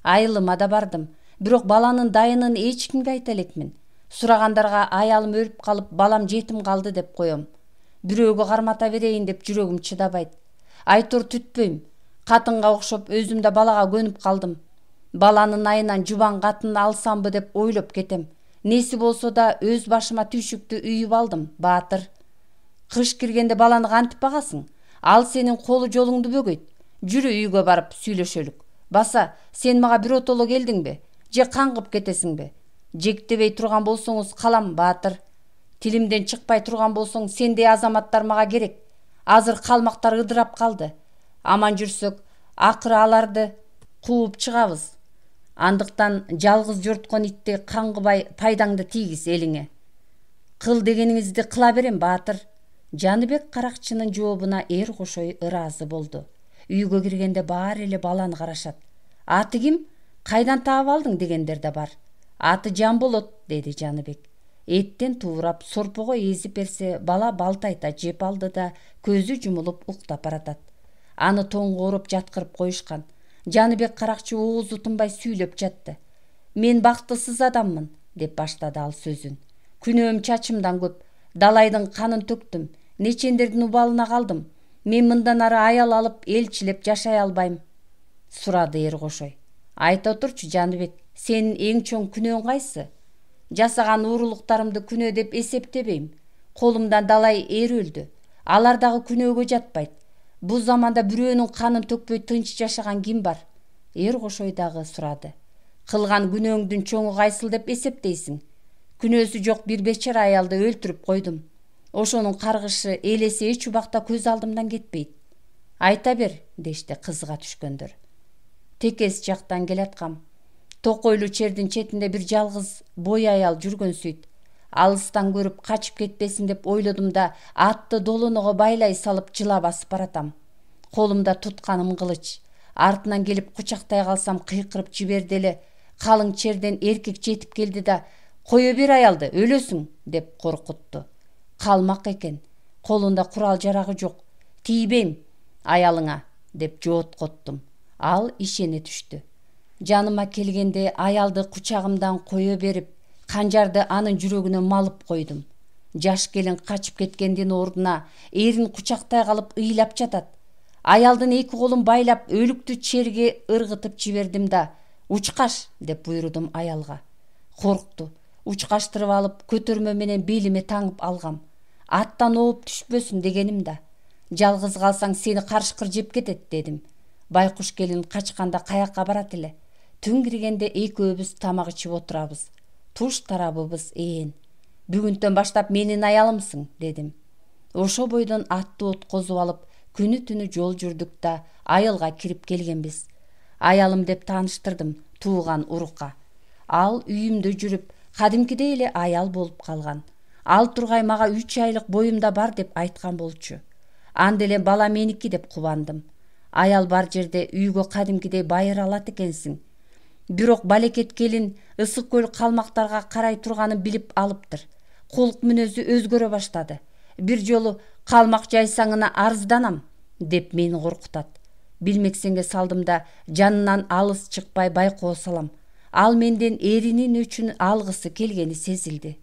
Айылыма да бардым. Бирок баланын дайынын эч кимге айта элекмин. Сурагандарга аялым өлүп калып, балам жетим калды деп коем. Бирөөгө кармата берейин деп жүрөгүм чыдабайт. Айтор түтпөйм. Катынга окшоп өзүм да балага көнүп калдым. Баланын айынан жубан катын алсамбы деп ойлоп кетем. Неси болсо да өз башыма түйшүктү үйүп алдым, Баатыр. Кыш киргенде баланы кантип багасың? Ал сенин колу жолуңду бөгөйт. Жүрү үйгө барып сүйлөшөлүк. Баса, сен мага биротоло келдиңби? Же каңгып кетесиңби? Жектебей турган болсоңуз калам, Баатыр. Тилимден чыкпай турган болсоң, сендей азаматтар мага керек. Азыр калмактар ыдырап калды. Аман жүрсөк, акыры аларды кууп чыгабыз. Андыктан жалгыз жорткон итти каңгыбай пайдаңды тийгиз элиңе. Кыл дегениңизди кыла берем, Баатыр. Жаныбек каракчынын жообуна эр кошой ыраазы болду. Үйгө киргенде баары эле баланы карашат. Аты ким? Кайдан таап алдың дегендер да бар. Аты Жан болот, деди Жаныбек. Эттен туурап сорпого эзип берсе, бала балтайта жеп алды да көзү жумулуп уктап баратат. Аны тоңгоруп жаткырып коюшкан. Жаныбек каракчы оозу тынбай сүйлөп жатты. Мен бактысыз адаммын, деп баштады ал сөзүн. Күнөөм чачымдан көп. Далайдын канын төктүм. Нечендердин убалына калдым. Мен мындан ары аял алып элчилеп жашай албайм, сурады эр кошой. Айта турчу, Жаныбек, сенин эң чоң күнөөң кайсы? Жасаган уурулуктарымды күнөө деп эсептебейм. Колумдан далай эр өлдү. Алар дагы күнөөгө жатпайт. Бу заманда бирөөнүн канын төкпөй тынч жашаган ким бар? Эр кошой дагы сурады. Кылган күнөөңдүн чоңу кайсыл деп эсептейсиң? Күнөөсү жок бир бечара аялды өлтүрүп койдум. Ошонун каргышы, элеси эч убакта көз алдымдан кетпейт. Айта бер, дешти кызыга түшкөндөр. Текес жактан келаткам. Токойлуу чердин четинде бир жалгыз бой аял жүргөнсүйт. Алыстан көрүп качып кетпесин деп ойлодум да атты долоного байлай салып жыла басып баратам. Колумда тутканым кылыч. Артынан келип кучактай калсам кыйкырып жиберди эле. Калың черден эркек жетип келди да «Кое бер аялды, өлөсүң» деп коркутту. Калмак экен. Колунда курал жарагы жок. «Тийбейм аялыңа» деп жооткоттум. Ал ишене түштү. Жаныма келгенде аялды кучагымдан кое берип, канжарды анын жүрөгүнө малып койдум. Жаш келин качып кеткендин ордуна эрин кучактай калып ыйлап жатат. Аялдын эки колун байлап өлүктү черге ыргытып жибердим да «Учкаш» деп буйрудум аялга. Коркту. Учкаштырып алып көтөрмө менен белиме таңып алгам. Аттан ооп түшпөсүн дегеним да. Жалгыз калсаң сени карышкыр жеп кетет дедим. Байкуш келин качканда каякка барат эле. Түн киргенде экөөбүз тамак ичип отурабыз. Туш тарабыбыз ээн. Бүгүнтөн баштап менин аялымсың дедим. Ошо бойдон атты откозуп алып, күнү түнү жол жүрдүк да айылга кирип келгенбиз. Аялым деп тааныштырдым тууган урукка. Ал үйүмдө жүрүп, кадимкидей эле аял болуп калган. Ал тургай мага 3 айлык боюмда бар деп айткан болчу. Анда эле бала меники деп кубандым. Аял бар жерде үйгө кадимкидей байыр алат экенсиң. Бирок балекет келин ысык көл калмактарга карай турганын билип алыптыр. Кулк мүнөзү өзгөрө баштады. Бир жолу «Калмак жайсаңына арызданам» деп мени коркутат. Билмексенге салдым да жанынан алыс чыкпай байкоо салам. Ал менден эринин өчүн алгысы келгени сезилди.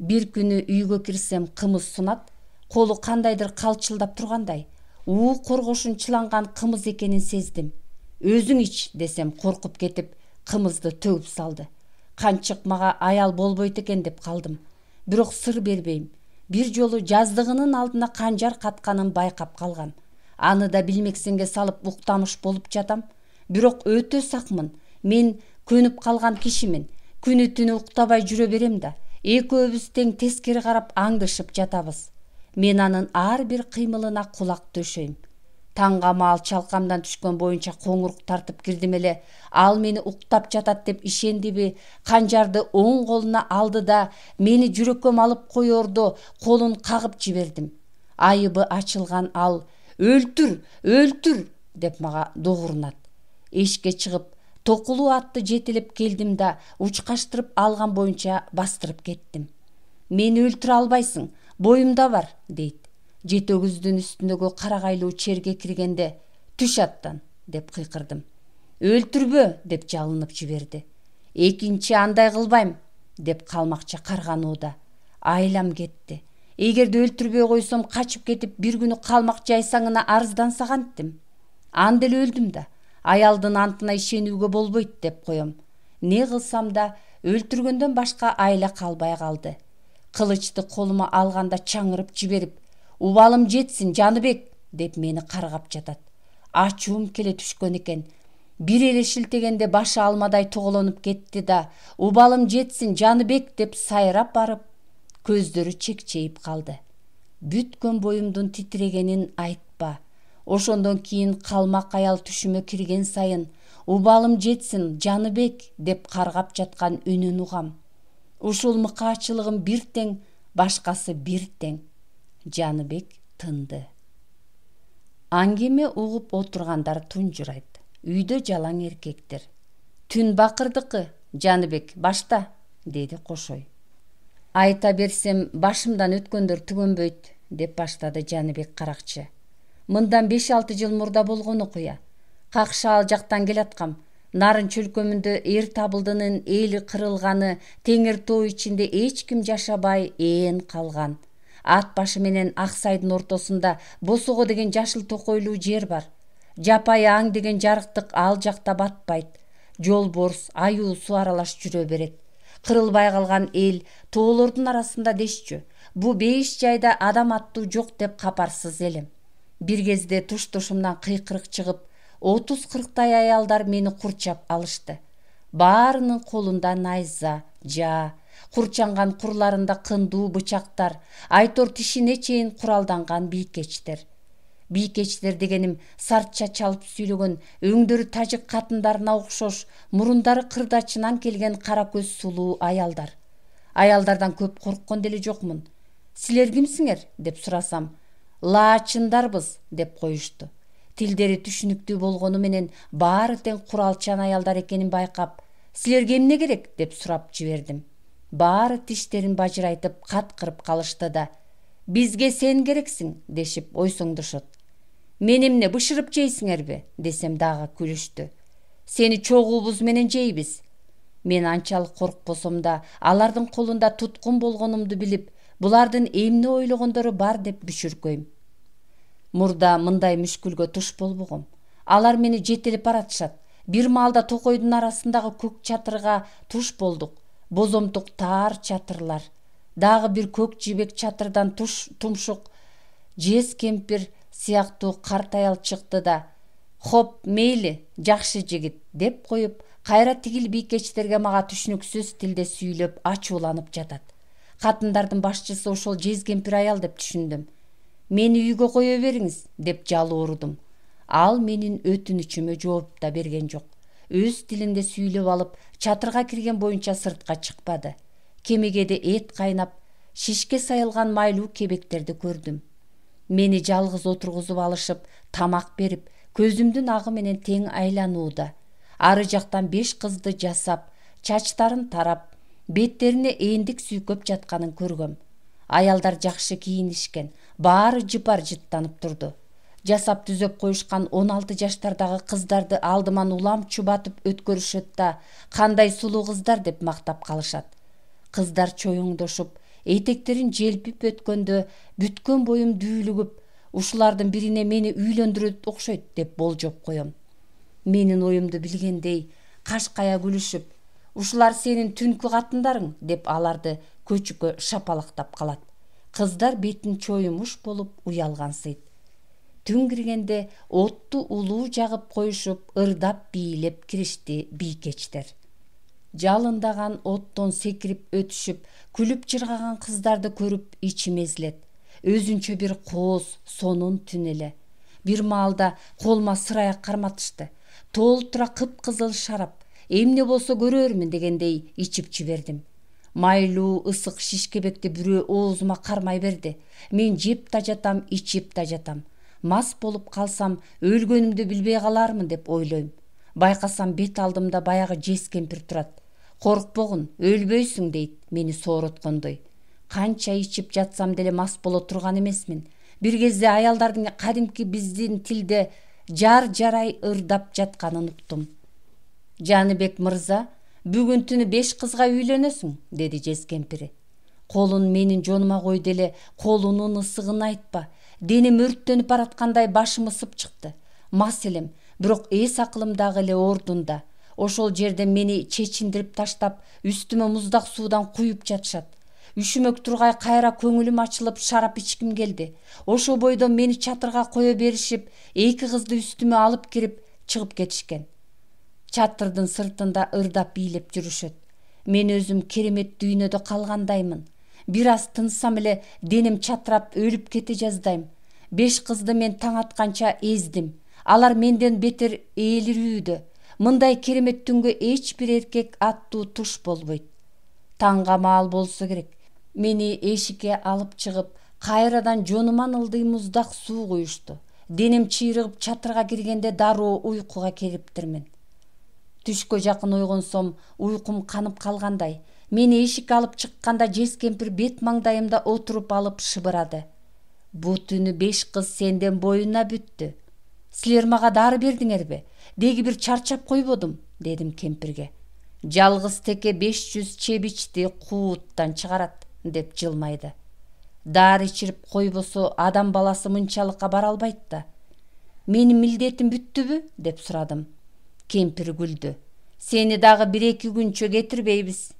Бир күнү үйгө кирсем кымыз сунат, колу кандайдыр калчылдап тургандай. Коргошун чыланган кымыз экенин сездим. Өзүң ич десем коркуп кетип, кымызды төгүп салды. Канчык мага аял болбойт экен деп калдым. Бирок сыр бербейм. Бир жолу жаздыгынын алдына канжар катканын байкап калган. Аны да билмексенге салып уктамыш болуп жатам. Бирок өтө сакмын. Мен көнүп калган кишимин. Күнү түнү уктабай жүрө берем да. Экөөбүз тең тескери карап аңдышып жатабыз. Мен анын ар бир кыймылына кулак төшөйм. Таңга маал чалкамдан түшкөн боюнча коңурук тартып кирдим эле. Ал мени уктап жатат деп ишендиби, канжарды оң колуна алды да мени жүрөккө малып коердо колун кагып жибердим. Айыбы ачылган ал «Өлтүр, өлтүр» деп мага догурунат. Эшикке чыгып, токулуу атты жетелеп келдим да учкаштырып алган боюнча бастырып кеттим. «Мени өлтүрө албайсың, боюмда бар» дейт. Жетөгүздүн үстүндөгү карагайлуу черге киргенде «Түш аттан» деп кыйкырдым. «Өлтүрбө» деп жалынып жиберди. «Экинчи андай кылбайм» деп калмакча карганууда. Айлам кетти. Эгерде өлтүрбөй койсом качып кетип бир күнү калмак жайсаңына арызданса канттым. Анда эле өлдүм да. Аялдын антына ишенүүгө болбойт деп коем. Не кылсам да өлтүргөндөн башка айла калбай калды. Кылычты колума алганда чаңырып жиберип, «Убалым жетсин, Жаныбек» деп мени каргап жатат. Ачуум келе түшкөн экен. Бир эле шилтегенде башы алмадай тоголонуп кетти да «Убалым жетсин, Жаныбек» деп сайрап барып, көздөрү чекчейип калды. Бүткөн боюмдун титирегенин айтпа. Ошондон кийин калмак аял түшүмө кирген сайын «Убалым жетсин, Жаныбек» деп каргап жаткан үнүн угам. Ушул мыкаачылыгым бир тең, башкасы бир тең. Жаныбек тынды. Аңгеме угуп отургандар тунжурайт. Үйдө жалаң эркектер. «Түн бакырдыкы, Жаныбек, башта» деди кошой. «Айта берсем, башымдан өткөндөр түгөнбөйт» деп баштады Жаныбек каракчы. «Мындан 5-6 жыл мурда болгон окуя. Какшаал жактан келаткам. Нарын чөлкөмүндө эр табылдынын эли кырылганы, теңир тоо ичинде эч ким жашабай ээн калган. Ат башы менен Аксайдын ортосунда Босого деген жашыл токойлуу жер бар. Жапайы аң деген жарыктык ал жакта батпайт. Жолборс, аюу суу аралаш жүрө берет. Кырылбай калган эл тоолордун арасында дешчү. Бу 5 жайда адам аттуу жок деп капарсыз элем. Бир кезде туш-тушумдан кыйкырык чыгып, 30-40 аялдар мени курчап алышты. Баарынын колунда найза, жаа, курчанган курларында кындуу бычактар, айтор тишине чейин куралданган бийкечтер. Бийкечтер дегеним сартча чалып сүйлөгөн, өңдөрү тажик катындарына окшош, мурундары кырдачынан келген кара көз сулуу аялдар. Аялдардан көп корккон деле жокмун. Силер кимсиңер деп сурасам, лаачындарбыз деп коюшту. Тилдери түшүнүктүү болгону менен баары тең куралчан аялдар экенин байкап, силерге эмне керек деп сурап жибердим. Баары тиштерин бажырайтып каткырып калышты да, бизге сен керексиң дешип ойсоңдошот. Мен эмне бышырып жейсиңерби десем дагы күлүштү. Сени чогуубуз менен жейбиз. Мен анчалык коркпосом да, алардын колунда туткун болгонумду билип, булардын эмне ойлогондору бар деп бүшүркөйм. Мурда мындай мүшкүлгө туш болбогом. Алар мени жетелеп баратышат. Бир маалда токойдун арасындагы көк чатырга туш болдук. Бозомтук таар чатырлар. Дагы бир көк жибек чатырдан тумшук жез кемпир сыяктуу карт аял чыкты да, "Хоп, мейли, жакшы жигит" деп коюп, кайра тигил бийкечтерге мага түшүнүксүз тилде сүйлөп, ачууланып жатат. Катындардын башчысы ошол жез кемпир аял деп түшүндүм. Мени үйгө кое бериңиз деп жалоорудум. Ал менин өтүнүчүмө жооп да берген жок. Өз тилинде сүйлөп алып, чатырга кирген боюнча сыртка чыкпады. Кемегеде эт кайнап, шишке сайылган майлуу кебектерди көрдүм. Мени жалгыз отургузуп алышып, тамак берип, көзүмдүн агы менен тең айланууда. Ары жактан 5 кызды жасап, чачтарын тарап, беттерине эндик сүйкөп жатканын көргөм. Аялдар жакшы кийинишкен, баары жыпар-жыттанып турду. Жасап түзөп коюшкан 16 жаштардагы кыздарды алдыман улам чубатып өткөрүшөт да, кандай сулуу кыздар деп мактап калышат. Кыздар чоюңдошуп, этектерин желпип өткөндө бүткөн боюм дүүлүгүп, ушулардын бирине мени үйлөндүрөт окшойт деп болжоп коем. Менин оюмду билгендей, кашкая күлүшүп, ушулар сенин түнкү катындарың деп аларды көчүккө шапалактап калат. Кыздар бетин чоюмуш болуп уялгансыйт. Түн киргенде отту улуу жагып коюшуп, ырдап бийлеп киришти бийкечтер. Жалындаган оттон секирип өтүшүп, күлүп жыргаган кыздарды көрүп ичим эзилет. Өзүнчө бир кооз, сонун түн эле. Бир маалда колума сыраяк карматышты. Толтура кыпкызыл шарап, эмне болсо көрөрмүн дегендей ичип жибердим. Майлуу ысык шишкебекти бирөө оозума кармай берди. Мен жеп да жатам, ичип да жатам. Мас болуп калсам, өлгөнүмдү билбей калармын деп ойлойм. Байкасам бет алдымда баягы жез кемпир турат. Коркпогун, өлбөйсүң дейт, мени соороткондой. Канча ичип жатсам деле мас боло турган эмесмин. Бир кезде аялдардын кадимки биздин тилде жар-жарай ырдап жатканын уктум. "Жаныбек мырза, бүгүн түнү 5 кызга үйлөнөсүң" деди жез кемпири. Колун менин жонума койду эле, колунун ысыгын айтпа. Денем өрттөнүп бараткандай башым ысып чыкты. Мас элем, бирок эс акылым дагы эле ордунда. Ошол жерде мени чечиндирип таштап, үстүмө муздак суудан куюп жатышат. Үшүмөк тургай кайра көңүлүм ачылып, шарап ичким келди. Ошо бойдон мени чатырга кое беришип, 2 кызды үстүмө алып кирип, чыгып кетишкен. Чатырдын сыртында ырдап бийлеп жүрүшөт. Мен өзүм керемет дүйнөдө калгандаймын. Бир аз тынсам эле денем чатырап өлүп кете жаздайм. 5 кызды мен таң атканча эздим. Алар менден бетер ээлирүүдө. Мындай керемет түнгө эч бир эркек аттуу туш болбойт. Таңга маал болсо керек. Мени эшикке алып чыгып, кайрадан жонуман ылдый муздак суу куюшту. Денем чыйрыгып чатырга киргенде дароо уйкуга келиптирмин. Түшкө жакын ойгонсом, уйкум канып калгандай. Мени эшикке алып чыкканда жез кемпир бет маңдайымда отуруп алып шыбырады. "Бу түнү 5 кыз сенден боюна бүттү. Силер мага дары бердиңерби? Деги бир чарчап койбодум" дедим кемпирге. "Жалгыз теке 500 чебичти кууттан чыгарат" деп жылмайды. "Дары ичирип койбосо адам баласы мынчалыкка бара албайт да. Менин милдетим бүттүбү?" деп сурадым. Кемпир күлдү. "Сени дагы 1-2 күнчө кетирбейбиз."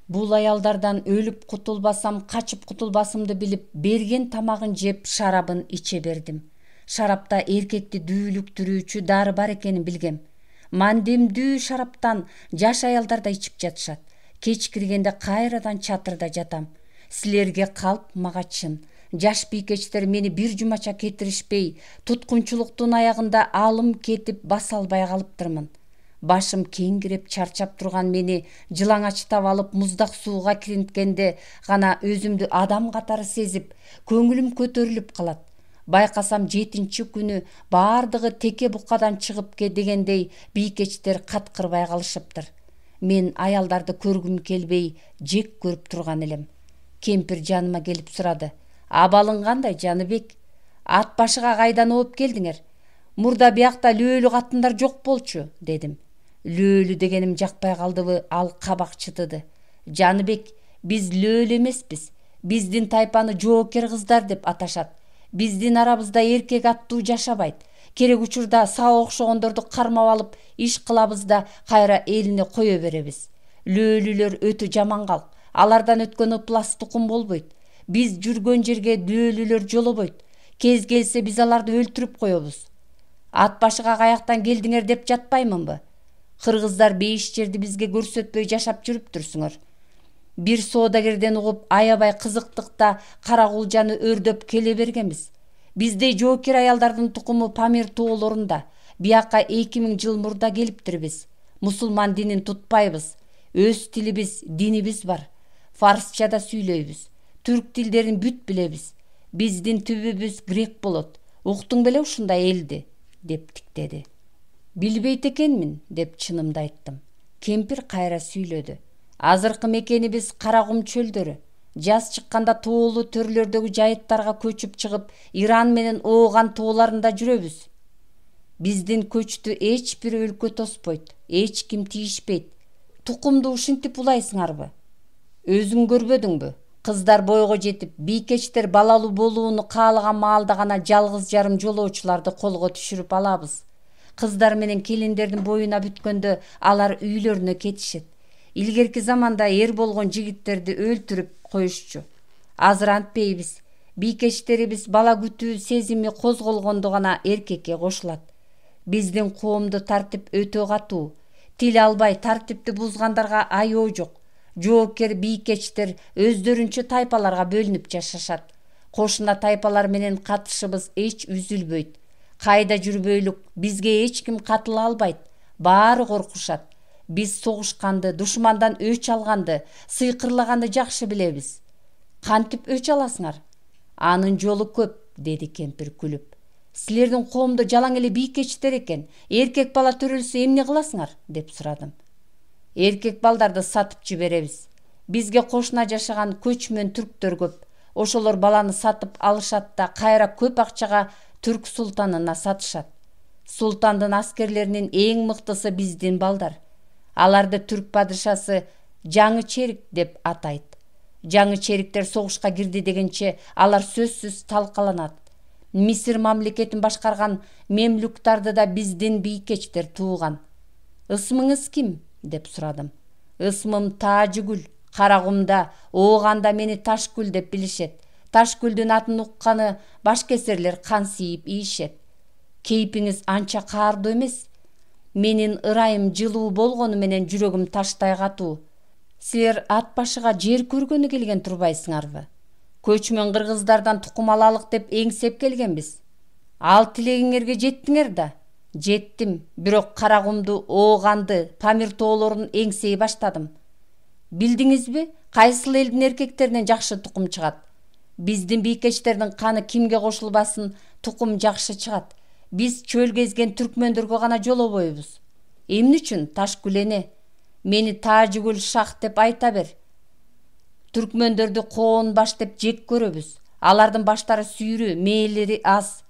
Бул аялдардан өлүп кутулбасам, качып кутулбасымды билип, берген тамагын жеп, шарабын иче бердим. Шарапта эркекти дүүлүктүрүүчү дары бар экенин билгем. Мандемдүү шараптан жаш аялдар да ичип жатышат. Кеч киргенде кайрадан чатырда жатам. Силерге калп мага чын. Жаш бийкечтер мени бир жумача кетиришпей, туткунчулуктун аягында алым кетип баса албай калыптырмын. Башым кеңгиреп чарчап турган мени жылаңачтап алып муздак сууга киринткенде гана өзүмдү адам катары сезип, көңүлүм көтөрүлүп калат. Байкасам 7-чи күнү баардыгы теке букадан чыгып дегендей бийкечтер каткырбай калышыптыр. Мен аялдарды көргүм келбей, жек көрүп турган элем. Кемпир жаныма келип сурады: "Абалың кандай, Жаныбек? Ат башыга кайдан ооп келдиңер? Мурда биякта лөөлү катындар жок болчу", дедим. Лөөлү дегеним жакпай калдыбы, ал кабак чытыды. "Жаныбек, биз лөөлү эмеспиз. Биздин тайпаны жоокер кыздар деп аташат. Биздин арабызда эркек аттуу жашабайт. Керек учурда сага окшогондорду кармап алып иш кылабыз да кайра элине кое беребиз. Лөөлүлөр өтө жаман калк. Алардан өткөн ыплас тукум болбойт. Биз жүргөн жерге лөөлүлөр жолобойт. Кез келсе биз аларды өлтүрүп коебуз. Ат башыга каяктан келдиңер деп жатпаймынбы? Кыргыздар бейиш жерди бизге көрсөтпөй жашап жүрүптүрсүңөр. Бир соодагерден угуп аябай кызыктыкта кара кулжаны өрдөп келе бергенбиз. Биздей жоокер аялдардын тукуму Памир тоолорунда бияка 2000 жыл мурда келиптирбиз. Мусулман динин тутпайбыз. Өз тилибиз, динибиз бар. Фарсчада сүйлөйбүз. Түрк тилдерин бүт билебиз. Биздин түбүбүз грек болот. Уктуң беле ушундай элди?" деп тиктеди. "Билбейт экенмин" деп чынымды айттым. Кемпир кайра сүйлөдү. "Азыркы мекенибиз Каракум чөлдөрү. Жаз чыкканда тоолуу төрлөрдөгү жайыттарга көчүп чыгып, Иран менен Ооган тооларында жүрөбүз. Биздин көчтү эч бир өлкө тоспойт, эч ким тийишпейт. Тукумду ушинтип улайсыңарбы? Өзүң көрбөдүңбү? Кыздар бойго жетип, бийкечтер балалуу болууну каалаган маалда гана жалгыз жарым жолоочуларды колго түшүрүп алабыз. Кыздар менен келиндердин боюна бүткөндө алар үйлөрүнө кетишет. Илгерки заманда эр болгон жигиттерди өлтүрүп коюшчу. Азыр антпейбиз. Бийкечтерибиз бала күтүү сезими козголгондо гана эркекке кошулат. Биздин коомду тартип өтө катуу. Тил албай тартипти бузгандарга аёо жок. Жоокер бийкечтер өздөрүнчө тайпаларга бөлүнүп жашашат. Кошуна тайпалар менен катышыбыз эч үзүлбөйт. Кайда жүрбөйлүк, бизге эч ким катыла албайт. Баары коркушат. Биз согушканды, душмандан өч алганды, сыйкырлаганды жакшы билебиз. Кантип өч аласыңар? Анын жолу көп, деди кемпир күлүп. Силердин коомдо жалаң эле бийкечтер экен. Эркек бала төрөлсө эмне кыласыңар? Деп сурадым. Эркек балдарды сатып жиберебиз. Бизге кошуна жашаган көчмөн түрктөр көп. Ошолор баланы сатып алышат да кайра көп акчага түрк султанына сатышат. Султандын аскерлеринин эң мыктысы биздин балдар. Аларды түрк падышасы Жаңы Черик деп атайт. Жаңы Чериктер согушка кирди дегенче алар сөзсүз талкаланат. Мисир мамлекетин башкарган мемлюктарды да биздин бийкечтер тууган. Ысмыңыз ким? Деп сурадым. Ысмым Тажыгүл. Каракумда, Ооганда мени Ташкүл деп билишет. Ташкүлдүн атын укканы башкесерлер кан сийип ийишет. Кейпиңиз анча каардуу эмес. Менин ырайым жылуу болгону менен жүрөгүм таштай катуу. Силер ат башыга жер көргөнү келген турбайсыңарбы? Көчмөн кыргыздардан тукум алалык деп эңсеп келгенбиз. Ал тилегиңерге жеттиңер да. Жеттим, бирок Каракумду, Ооганды, Памир тоолорун эңсей баштадым. Билдиңизби, кайсыл элдин эркектеринен жакшы тукум чыгат? Биздин бийкечтердин каны кимге кошулбасын, тукум жакшы чыгат. Биз чөл кезген түркмөндөргө гана жолобойбуз. Эмне үчүн Ташкүл эне? Мени Тажыгүл шах деп айта бер. Түркмөндөрдү коон баш деп жек көрөбүз. Алардын баштары сүйрү, мээлери аз.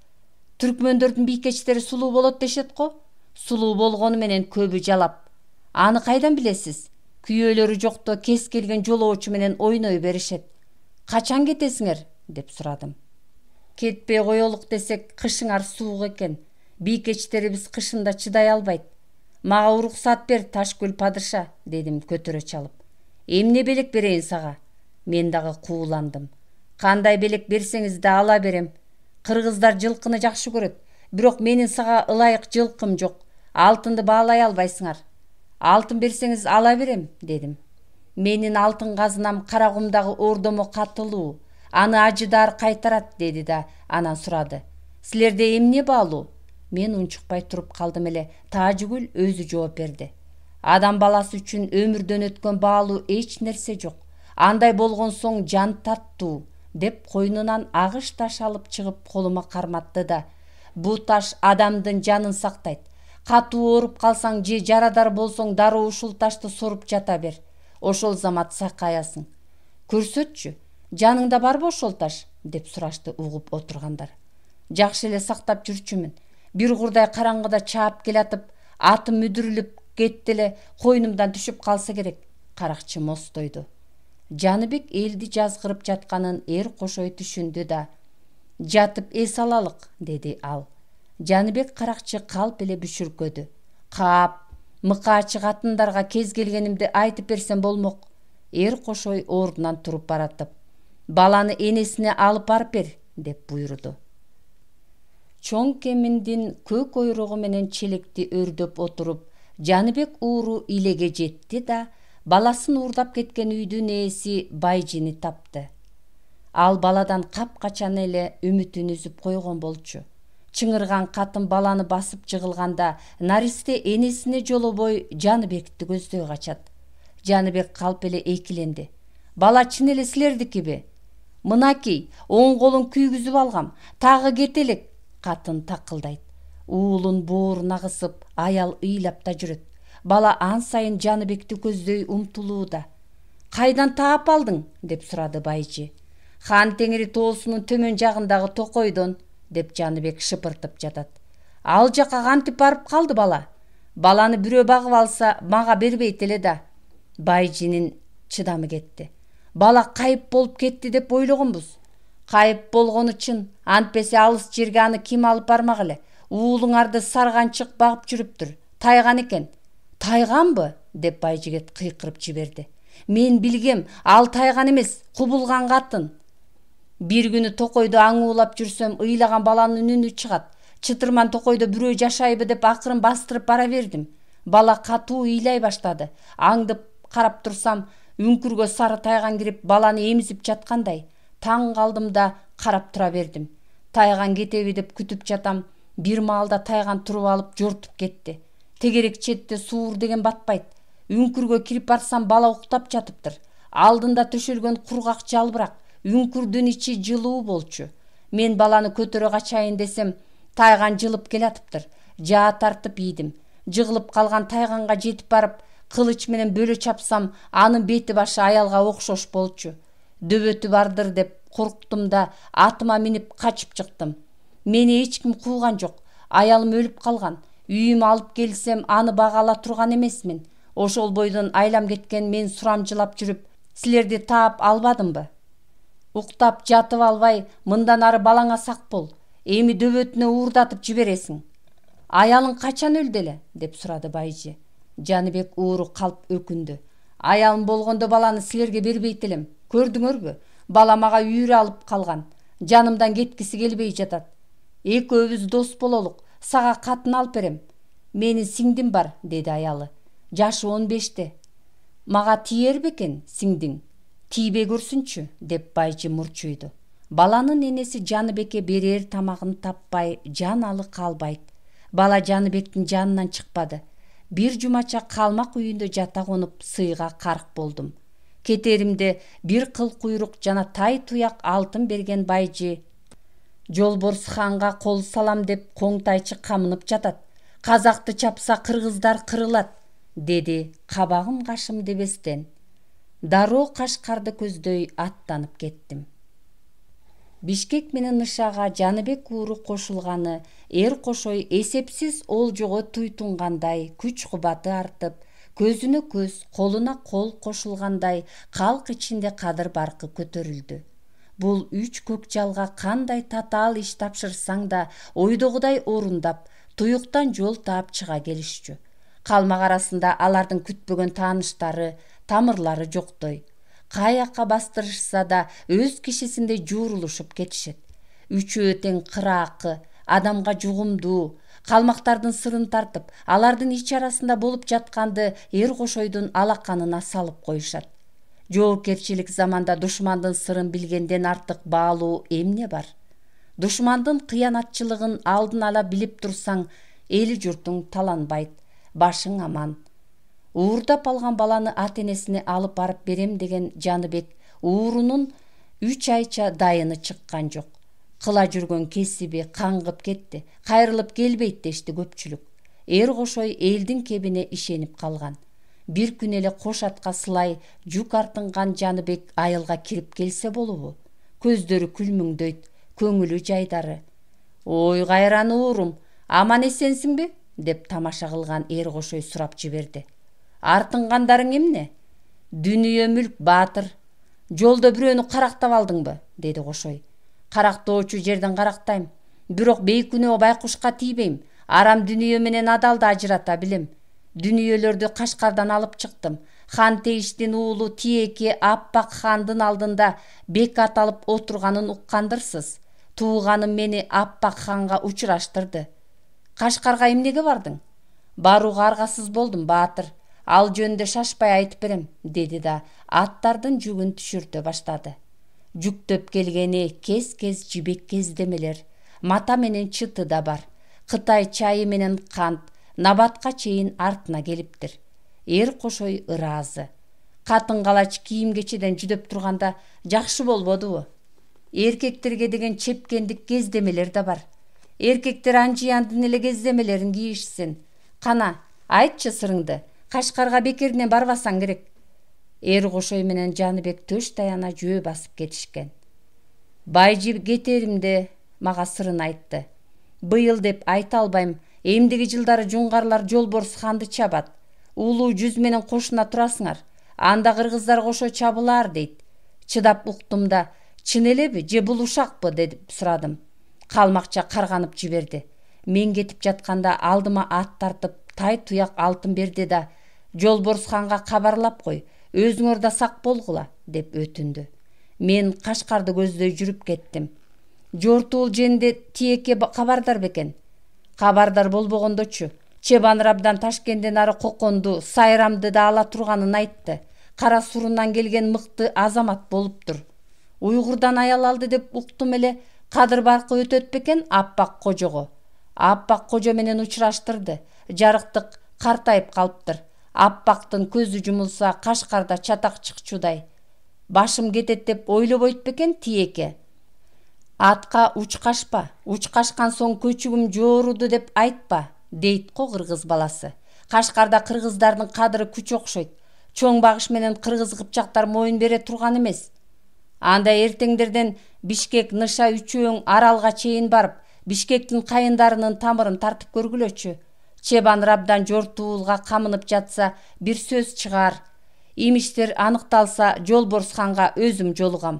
Түркмөндөрдүн бийкечтери сулуу болот дешет го. Сулуу болгону менен көбү жалап. Аны кайдан билесиз? Күйөөлөрү жокто кез келген жолоочу менен ойной беришет. Качан кетесиңер? Деп сурадым. Кетпей коелук десек, кышыңар суук экен. Бийкечтерибиз кышында чыдай албайт. Мага уруксат бер, Ташкүл падыша, дедим көтөрө чалып. Эмне белек берейин сага? Мен дагы кууландым. Кандай белек берсеңиз да ала берем. Кыргыздар жылкыны жакшы көрөт, бирок менин сага ылайык жылкым жок. Алтынды баалай албайсыңар. Алтын берсеңиз ала берем, дедим. Менин алтын казынам Каракумдагы ордомо катылуу. Аны ажыдар кайтарат, деди да анан сурады. Силерде эмне баалуу? Мен унчукпай туруп калдым эле. Таажыгүл өзү жооп берди. Адам баласы үчүн өмүрдөн өткөн баалуу эч нерсе жок. Андай болгон соң жан таттуу, деп койнунан агыш таш алып чыгып колума карматты да: бу таш адамдын жанын сактайт. Катуу ооруп калсаң же жарадар болсоң дароо ушул ташты соруп жата бер. Ошол замат сакаясың. Көрсөтчү, жаныңда барбы ошол таш? Деп сурашты угуп отургандар. Жакшы эле сактап жүрчүмүн. Бир курдай караңгыда чаап келатып, атым мүдүрүлүп кетти эле, койнумдан түшүп калса керек. Каракчы мостойду. Жаныбек элди жазгырып жатканын кошой түшүндү да: жатып эс алалык, деди ал. Жаныбек каракчы калп эле бүшүркөдү. Каап, мыкаачы катындарга кез келгенимди айтып берсем болмок. Кошой ордунан туруп баратып: баланы энесине алып барып бер, деп буйруду. Чоң кеминдин көк ойругу менен челекти өрдөп отуруп, Жаныбек ууру илеге жетти да баласын уурдап кеткен үйдүн ээси Байжини тапты. Ал баладан капкачан эле үмүтүн үзүп койгон болчу. Чыңырган катын баланы басып жыгылганда наристе энесине жолобой Жаныбекти көздөй качат. Жаныбек калп эле экиленди. Бала чын эле силердикиби? Мынакей, оң колун күйгүзүп алгам, тагы кете элек. Катын такылдайт. Уулун бооруна кысып, аял ыйлап да жүрөт. Бала ан сайын Жаныбекти көздөй умтулууда. Кайдан таап алдың? Деп сурады Байжи. Хан Теңири тоосунун төмөн жагындагы токойдон, деп Жаныбек шыпыртып жатат. Ал жака кантип барып калды бала? Баланы бирөө багып алса, мага бербейт эле да. Байжинин чыдамы кетти. Бала кайып болуп кетти деп ойлогонбуз. Кайып болгону чын, антпесе алыс жерге аны ким алып бармак эле? Уулуңарды сарганчык багып жүрүптүр. Тайган экен. Тайганбы? Деп Байжигет кыйкырып жиберди. Мен билгем, ал тайган эмес, кубулган катын. Бир күнү токойдо аңуулап жүрсөм, ыйлаган баланын үнү чыгат. Чытырман токойдо бирөө жашайбы деп акырын бастырып бара бердим. Бала катуу ыйлай баштады. Аңдып карап турсам, үңкүргө сары тайган кирип баланы эмизип жаткандай. Таң калдым да карап тура бердим. Тайган кетеби деп күтүп жатам. Бир маалда тайган туруп алып жортуп кетти. Тегерек четте суур деген батпайт. Үңкүргө кирип барсам, бала уктап жатыптыр. Алдында төшөлгөн кургак жалбырак. Үңкүрдүн ичи жылуу болчу. Мен баланы көтөрө качайын десем, тайган жылып келатыптыр. Жаа тартып ийдим. Жыгылып калган тайганга жетип барып, кылыч менен бөлө чапсам, анын бети башы аялга окшош болчу. Дөбөтү бардыр деп корктум да атыма минип качып чыктым. Мени эч ким кууган жок. Аялым өлүп калган. Үйүмө алып келсем, аны бага ала турган эмесмин. Ошол бойдон айлам кеткен мен сурамжылап жүрүп, силерди таап албадымбы? Уктап жатып албай, мындан ары балаңа сак бол. Эми дөбөтүнө уурдатып жибересиң. Аялың качан өлдү эле? Деп сурады Байжи. Жаныбек ууру калп өкүндү. Аялым болгондо баланы силерге бербейт элем. Көрдүңөрбү? Бала мага үйрө алып калган. Жанымдан кеткиси келбей жатат. Экөөбүз дос бололук. Сага катын алып берем. Менин сиңдим бар, деди аялы. Жашы 15-те. Мага тиер бекен сиңдиң? Тийбей көрсүнчү, деп Байжи мурчуйду. Баланын энеси Жаныбекке берер тамагын таппай, жан алы калбайт. Бала Жаныбектин жанынан чыкпады. Бир жумача калмак үйүндө жата конуп, сыйга карк болдум. Кетеримде бир кыл куйрук жана тай туяк алтын берген Байжи Жолборс ханга кол салам деп коңтайчы камынып жатат. Казакты чапса кыргыздар кырылат, деди кабагым кашым дебестен. Дароо Кашкарды көздөй аттанып кеттим. Бишкек менен Ышага Жаныбек ууру кошулганы кошой эсепсиз олжого туйтунгандай, күч кубаты артып, көзүнө көз, колуна кол кошулгандай калк ичинде кадыр баркы көтөрүлдү. Бул 3 көк жалга кандай татаал иш тапшырсаң да ойдогудай орундап, туюктан жол таап чыга келишчү. Калмак арасында алардын күтпөгөн тааныштары, тамырлары жоктой. Каяка бастырышса да өз кишисинде жуурулушуп кетишет. Үчөө тең кыраакы, адамга жугумдуу, калмактардын сырын тартып, алардын ич арасында болуп жатканды кошойдун алаканына салып коюшат. Жоопкерчилик заманда душмандын сырын билгенден артык баалуу эмне бар? Душмандын кыянатчылыгын алдын ала билип турсаң, эли журтуң таланбайт, башың аман. Уурдап алган баланы ата-энесине алып барып берем деген Жаныбек уурунун 3 айча дайыны чыккан жок. Кыла жүргөн кесиби каңгып кетти, кайрылып келбейт дешти көпчүлүк. Кошой элдин кебине ишенип калган. Бир күн эле кош атка сылай жүк артынган Жаныбек айылга кирип келсе болобу? Көздөрү күлмүңдөйт, көңүлү жайдары. Ой кайран уурум, аман эсенсиңби? Деп тамаша кылган Кошой сурап жиберди. Артынгандарың эмне? Дүнүйө мүлк баатыр. Жолдо бирөөнү карактап алдыңбы? Деди Кошой. Карактоочу жерден карактайм. Бирок бейкүнөө байкушка тийбейм. Арам дүнүйө менен адалды ажырата билем. Дүнүйөлөрдү Кашкардан алып чыктым. Хан Тейиштин уулу Тиеке Аппак хандын алдында бек аталып отурганын уккандырсыз. Тууганым мени Аппак ханга учураштырды. Кашкарга эмнеге бардың? Барууга аргасыз болдум, баатыр. Ал жөнүндө шашпай айтып берем, деди да аттардын жүгүн түшүртө баштады. Жүктөп келгени кез-кез жибек кездемелер, мата менен чыты да бар. Кытай чайы менен кант, набатка чейин артына келиптир. Кошой ыраазы. Катын калач кийим кечеден жүдөп турганда жакшы болбодубу? Эркектерге деген чепкендик кездемелер да бар. Эркектер анжыяндын эле кездемелерин кийишсин. Кана, айтчы сырыңды. Кашкарга бекеринен барбасаң керек. Кошой менен Жаныбек төш таяна жөө басып кетишкен. Байжи кетеримде мага сырын айтты. Быйыл деп айта албайм, эмдиги жылдары жуңгарлар Жолборс ханды чабат. Улуу жүз менен кошуна турасыңар. Анда кыргыздар кошо чабылар дейт. Чыдап уктум да, чын элеби же бул ушакпы деп сурадым. Калмакча карганып жиберди. Мен кетип жатканда алдыма ат тартып, тай туяк алтын берди да, Жолборс ханга кабарлап кой, өзүңөр да сак болгула, деп өтүндү. Мен Кашкарды көздөй жүрүп кеттим. Жортуул жөнүндө Тиеке кабардар бекен? Кабардар болбогондочу. Чебаныр абдан Ташкенттен ары Коконду, Сайрамды да ала турганын айтты. Кара Сурунан келген мыкты азамат болуптур. Уйгурдан аял алды деп уктум эле, Кадыр баркы өтөт бекен Аппак кожого. Аппак кожо менен учураштырды. Жарыктык картайып калыптыр. Аппактын көзү жумулса Кашкарда чатак чыкчудай. Башым кетет деп ойлобойт бекен Тиеке? Атка учкашпа, учкашкан соң көчүгүм жооруду деп айтпа, дейт го кыргыз баласы. Кашкарда кыргыздардын кадыры күч окшойт. Чоң багыш менен кыргыз кыпчактар моюн бере турган эмес. Анда эртеңдерден Бишкек Ныша үчөөң Аралга чейин барып, Бишкектин кайындарынын тамырын тартып көргүлөчү. Чебаныр абдан жортуулга камынып жатса, бир сөз чыгар. Имиштер аныкталса, Жолборс ханга өзүм жолугам.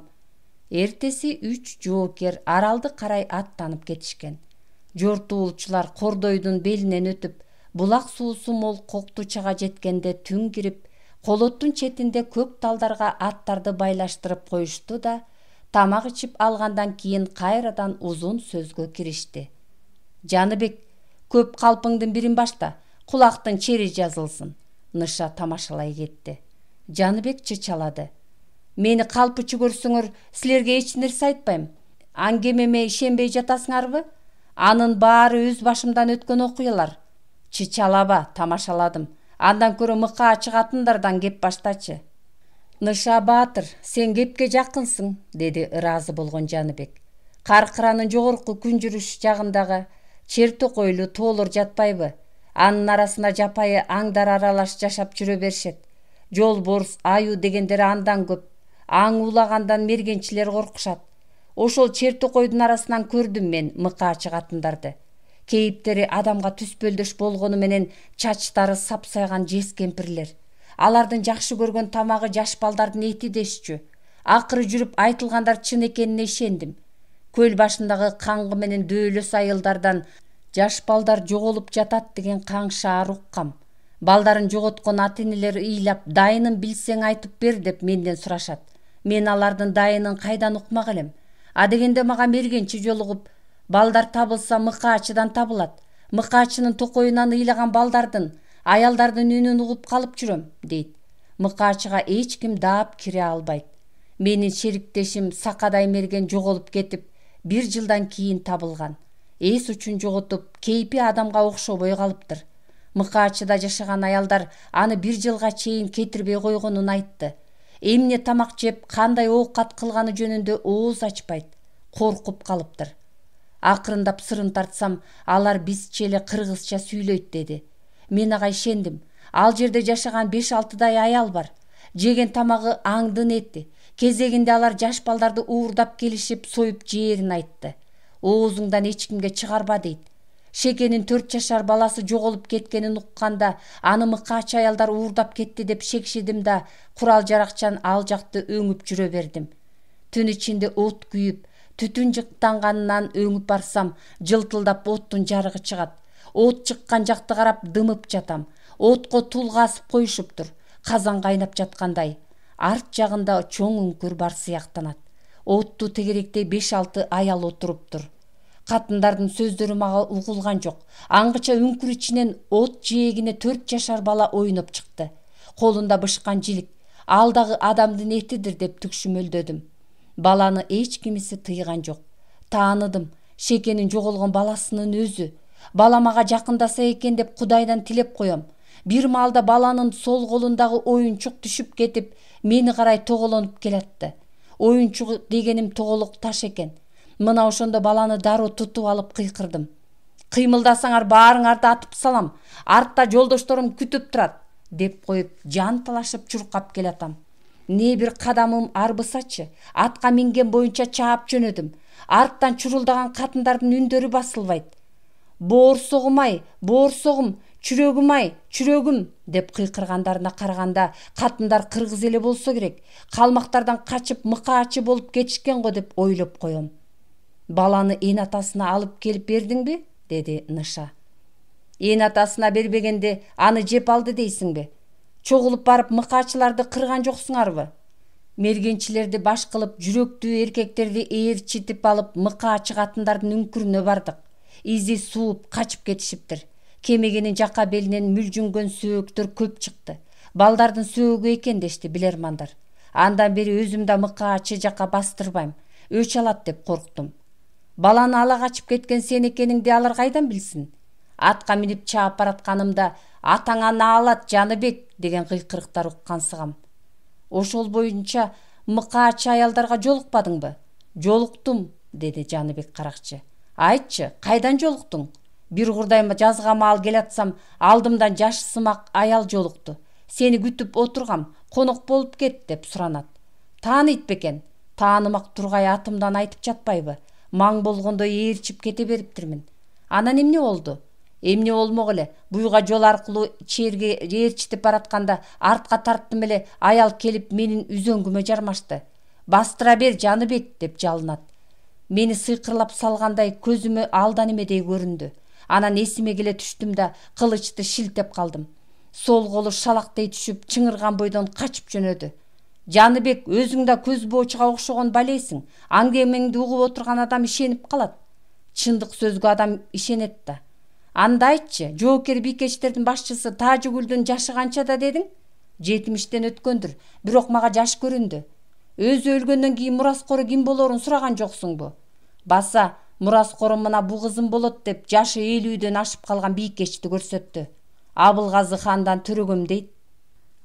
Эртеси 3 жоокер Аралды карай аттанып кетишкен. Жортуулчулар Кордойдун белинен өтүп, булак суусу мол Коктучага жеткенде түн кирип, Колоттун четинде көк талдарга аттарды байлаштырып коюшту да, тамак ичип алгандан кийин кайрадан узун сөзгө киришти. Жаныбек, көп калпыңдын бирин башта, кулактын чери жазылсын. Ныша тамашалай кетти. Жаныбек чычалады. Мени калпычы көрсөңөр, силерге эч нерсе айтпайм. Аңгемеме ишенбей жатасыңарбы? Анын баары өз башымдан өткөн окуялар. Чычалаба, тамашаладым. Андан көрө мыкка чыгатындардан кеп баштачы. Ныша баатыр, сен кепке жакынсың, деди ыраазы болгон Жаныбек. Каркыранын жогорку күнжүрүш жагындагы Чертокойлу тоолор жатпайбы? Анын арасына жапайы аңдар аралаш жашап жүрө беришет. Жолборс, аю дегендери андан көп. Аң улагандан мергенчилер коркушат. Ошол Чертокойдун арасынан көрдүм мен мыкка чыгатындарды. Кейиптери адамга түспөлдөш болгону менен чачтары сапсайган жес кемпирлер. Алардын жакшы көргөн тамагы жаш балдардын эти дешчү. Акыры жүрүп айтылгандар чын экенине ишендим. Көл башындагы каңгы менен дөөлөс айылдардан жаш балдар жоголуп жатат деген каңшаар уккам. Балдарын жоготкон ата-энелер ыйлап, дайынын билсең айтып бер деп менден сурашат. Мен алардын дайынын кайдан укмак элем? А дегенде мага мергенчи жолугуп, балдар табылса мыкаачыдан табылат. Мыкаачынын токоюнан ыйлаган балдардын, аялдардын үнүн угуп калып жүрөм, дейт. Мыкаачыга эч ким даап кире албайт. Менин шериктешим Сакадай мерген жоголуп кетип, 1 жылдан кийин табылган. Эс учун жоготуп, кейпи адамга окшобой калыптыр. Мыкаачыда жашаган аялдар аны 1 жылга чейин кетирбей койгонун айтты. Эмне тамак жеп, кандай оокат кылганы жөнүндө ооз ачпайт. Коркуп калыптыр. Акырындап сырын тартсам, алар бизче эле кыргызча сүйлөйт деди. Мен ага ишендим. Ал жерде жашаган 5-6дай аял бар. Жеген тамагы аңдын эти. Кезегинде алар жаш балдарды уурдап келишип, союп жээрин айтты. Оозуңдан эч кимге чыгарба дейт. Шекенин 4 жашар баласы жоголуп кеткенин укканда, аны мыкаачы аялдар уурдап кетти деп шекшидим да, курал жаракчан ал жакты өңүп жүрө бердим. Түн ичинде от күйүп, түтүн жыктанганынан өңүп барсам, жылтылдап оттун жарыгы чыгат. От чыккан жакты карап дымып жатам. Отко тул касып коюшуптур. Казан кайнап жаткандай. Арт жагында чоң үңкүр бар сыяктанат. Отту тегеректе 5-6 аял отуруптур. Катындардын сөздөрү мага угулган жок. Аңгыча үңкүр ичинен от жээгине 4 жашар бала ойноп чыкты. Колунда бышкан жилик. Ал дагы адамдын этидир деп түкшүмөлдөдүм. Баланы эч кимиси тыйган жок. Тааныдым. Шекенин жоголгон баласынын өзү. Бала мага жакындаса экен деп Кудайдан тилеп коем. Бир маалда баланын сол колундагы оюнчук түшүп кетип, мени карай тоголонуп келатты. Оюнчук дегеним тоголук таш экен. Мына ошондо баланы дароо тутуп алып кыйкырдым. Кыймылдасаңар баарыңарды атып салам. Артта жолдошторум күтүп турат, деп коюп жан талашып чуркап келатам. Не бир кадамым арбысачы, атка минген боюнча чаап жөнөдүм. Арттан чурулдаган катындардын үндөрү басылбайт. Боорсогум-ай, боорсогум, чүрөгүм-ай, чүрөгүм деп кыйкыргандарына караганда катындар кыргыз эле болсо керек. Калмактардан качып мыкаачы болуп кетишкен го деп ойлоп коем. Баланы эн атасына алып келип бердиңби? Деди Ныша. Эн атасына бербегенде аны жеп алды дейсиңби? Чогулуп барып мыкаачыларды кырган жоксуңарбы? Мергенчилерди баш кылып жүрөктүү эркектерди ээрчитип алып мыкаачы катындардын үңкүрүнө бардык. Изи сууп качып кетишиптир. Кемегенин жака белинен мүлжүнгөн сөөктөр көп чыкты. Балдардын сөөгү экен дешти билермандар. Андан бери өзүм да мыкаачы жака бастырбайм. Өч алат деп корктум. Баланы ала качып кеткен сен экениңди алар кайдан билсин? Атка минип чаап баратканымда атаңа наалат Жаныбек деген кыйкырыктар уккансыгам. Ошол боюнча мыкаачы аялдарга жолукпадыңбы? Жолуктум, деди Жаныбек каракчы. Айтчы, кайдан жолуктуң? Бир курдай жазга маал келатсам, алдымдан жаш сымак аял жолукту. Сени күтүп отургам, конок болуп кет деп суранат. Тааныйт бекен? Таанымак тургай атымдан айтып жатпайбы? Маң болгондо ээрчип кете бериптирмин. Анан эмне болду? Эмне болмок эле, буйга жол аркылуу чээрге ээрчитип баратканда артка тарттым эле, аял келип менин үзөңгүмө жармашты. Бастыра бер Жаныбек деп жалынат. Мени сыйкырлап салгандай көзүмө алдан эмедей көрүндү. Анан эсиме келе түштүм да кылычты шилтеп калдым. Сол колу шалактей түшүп, чыңырган бойдон качып жөнөдү. Жаныбек, өзүң да көз боочуга окшогон балейсиң. Аңдемеңди угуп отурган адам ишенип калат. Чындык сөзгө адам ишенет да. Анда айтчы, жоокер бийкечтердин башчысы Тажыгүлдүн жашы канча да дедиң? 70-тен өткөндүр, бирок мага жаш көрүндү. Өзү өлгөндөн кийин мураскору ким болорун сураган жоксуңбу? Баса, мураскорум мына бу кызым болот деп жашы 50-дөн ашып калган бийкечти көрсөттү. Абылгазы хандан төрөгөм дейт.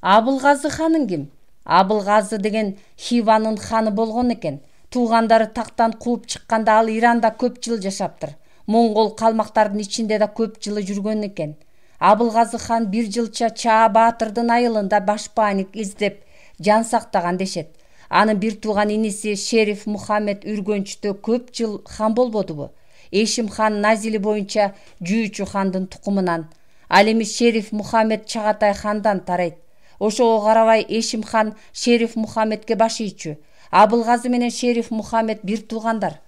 Абылгазы ханың ким? Абылгазы деген Хиванын ханы болгон экен. Туугандары тактан кууп чыкканда ал Иранда көп жыл жашаптыр. Моңгол калмактардын ичинде да көп жылы жүргөн экен. Абылгазы хан 1 жылча Чаа Баатырдын айылында башпааник издеп жан сактаган дешет. Анын бир тууган иниси Шериф Мухаммед үргөнчтө көп жыл хан болбодубу? Эшим хан Назили боюнча Жүүчү хандын тукумунан. Ал эми Шериф Мухаммед Чагатай хандан тарайт. Ошого карабай Эшим хан Шериф Мухаммедке баш ийчү. Абылгазы менен Шериф Мухаммед бир туугандар.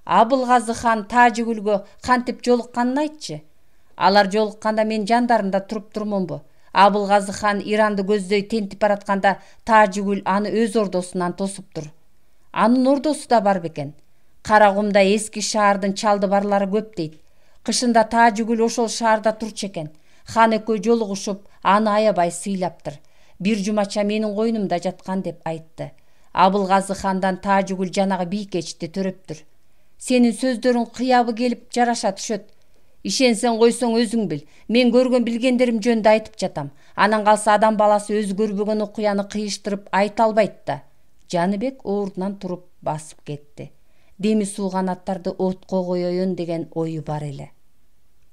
Абылгазы хан Тажыгүлгө кантип жолукканын айтчы. Алар жолукканда мен жандарында туруп турмунбу? Абылгазы хан Иранды көздөй тентип баратканда Тажыгүл аны өз ордосунан тосуптур. Анын ордосу да бар бекен. Карагумда эски шаардын чалды барлары көп дейт. Кышында Тажыгүл ошол шаарда турчу экен. Хан экөө жолугушуп, аны аябай сыйлаптыр. бир жумача менин койнумда жаткан деп айтты. Абылгазы хандан Тажыгүл жанагы бийкечти төрөптүр. Сенин сөздөрүң кыябы келип жараша түшөт. Ишенсең койсоң өзүң бил. Мен көргөн билгендерим жөнүндө айтып жатам. Анан калса адам баласы өзү көрбөгөн окуяны кыйыштырып айта албайт да. Жаныбек ордунан туруп басып кетти. Деми сууган аттарды отко коеюн деген ою бар эле.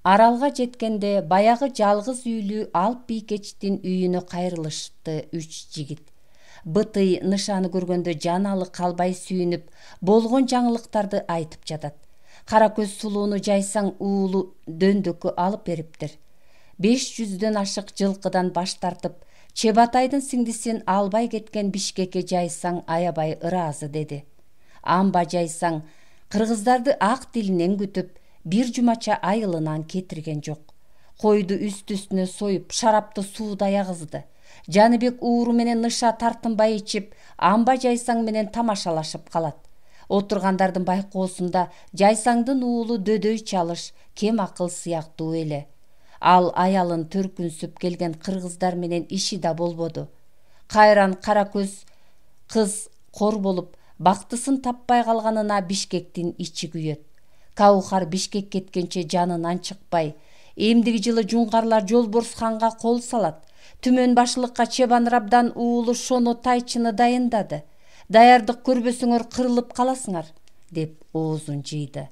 Аралга жеткенде баягы жалгыз үйлүү алп бийкечтин үйүнө кайрылышты 3 жигит. Бытый нышаны көргөндө жаналы калбай сүйүнүп, болгон жаңылыктарды айтып жатат. Кара көз сулууну жайсаң уулу дөндөккө алып бериптир. 500дөн ашык жылкыдан баш тартып, Чебатайдын сиңдисин албай кеткен Бишкекке жайсаң аябай ыраазы деди. Амба жайсаң кыргыздарды ак дилинен күтүп, бир жумача айылынан кетирген жок. Койду үстү-үстүнө союп, шарапты сууда ягызды. Жаныбек ууру менен ныша тартынбай ичип, амба жайсаң менен тамашалашып калат. Отургандардын байкоосунда жайсаңдын уулу дөдөй чалыш, кем акыл сыяктуу эле. Ал аялын төркүнсүп келген кыргыздар менен иши да болбоду. Кайран кара көз кыз кор болуп, бактысын таппай калганына Бишкектин ичи күйөт. Каухар Бишкек кеткенче жанынан чыкпай, эмдиги жылы жуңгарлар Жолборс ханга кол салат. Түмөн башылыкка Чебан Рабдан уулу Шоно Тайчыны дайындады. Даярдык көрбөсөңөр кырылып каласыңар, деп оозун жыйды.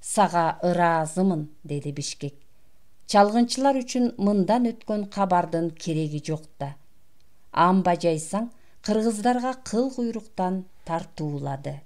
Сага ыраазымын, деди Бишкек. Чалгынчылар үчүн мындан өткөн кабардын кереги жок да. Амба жайсаң кыргыздарга кыл куйруктан тартуулады.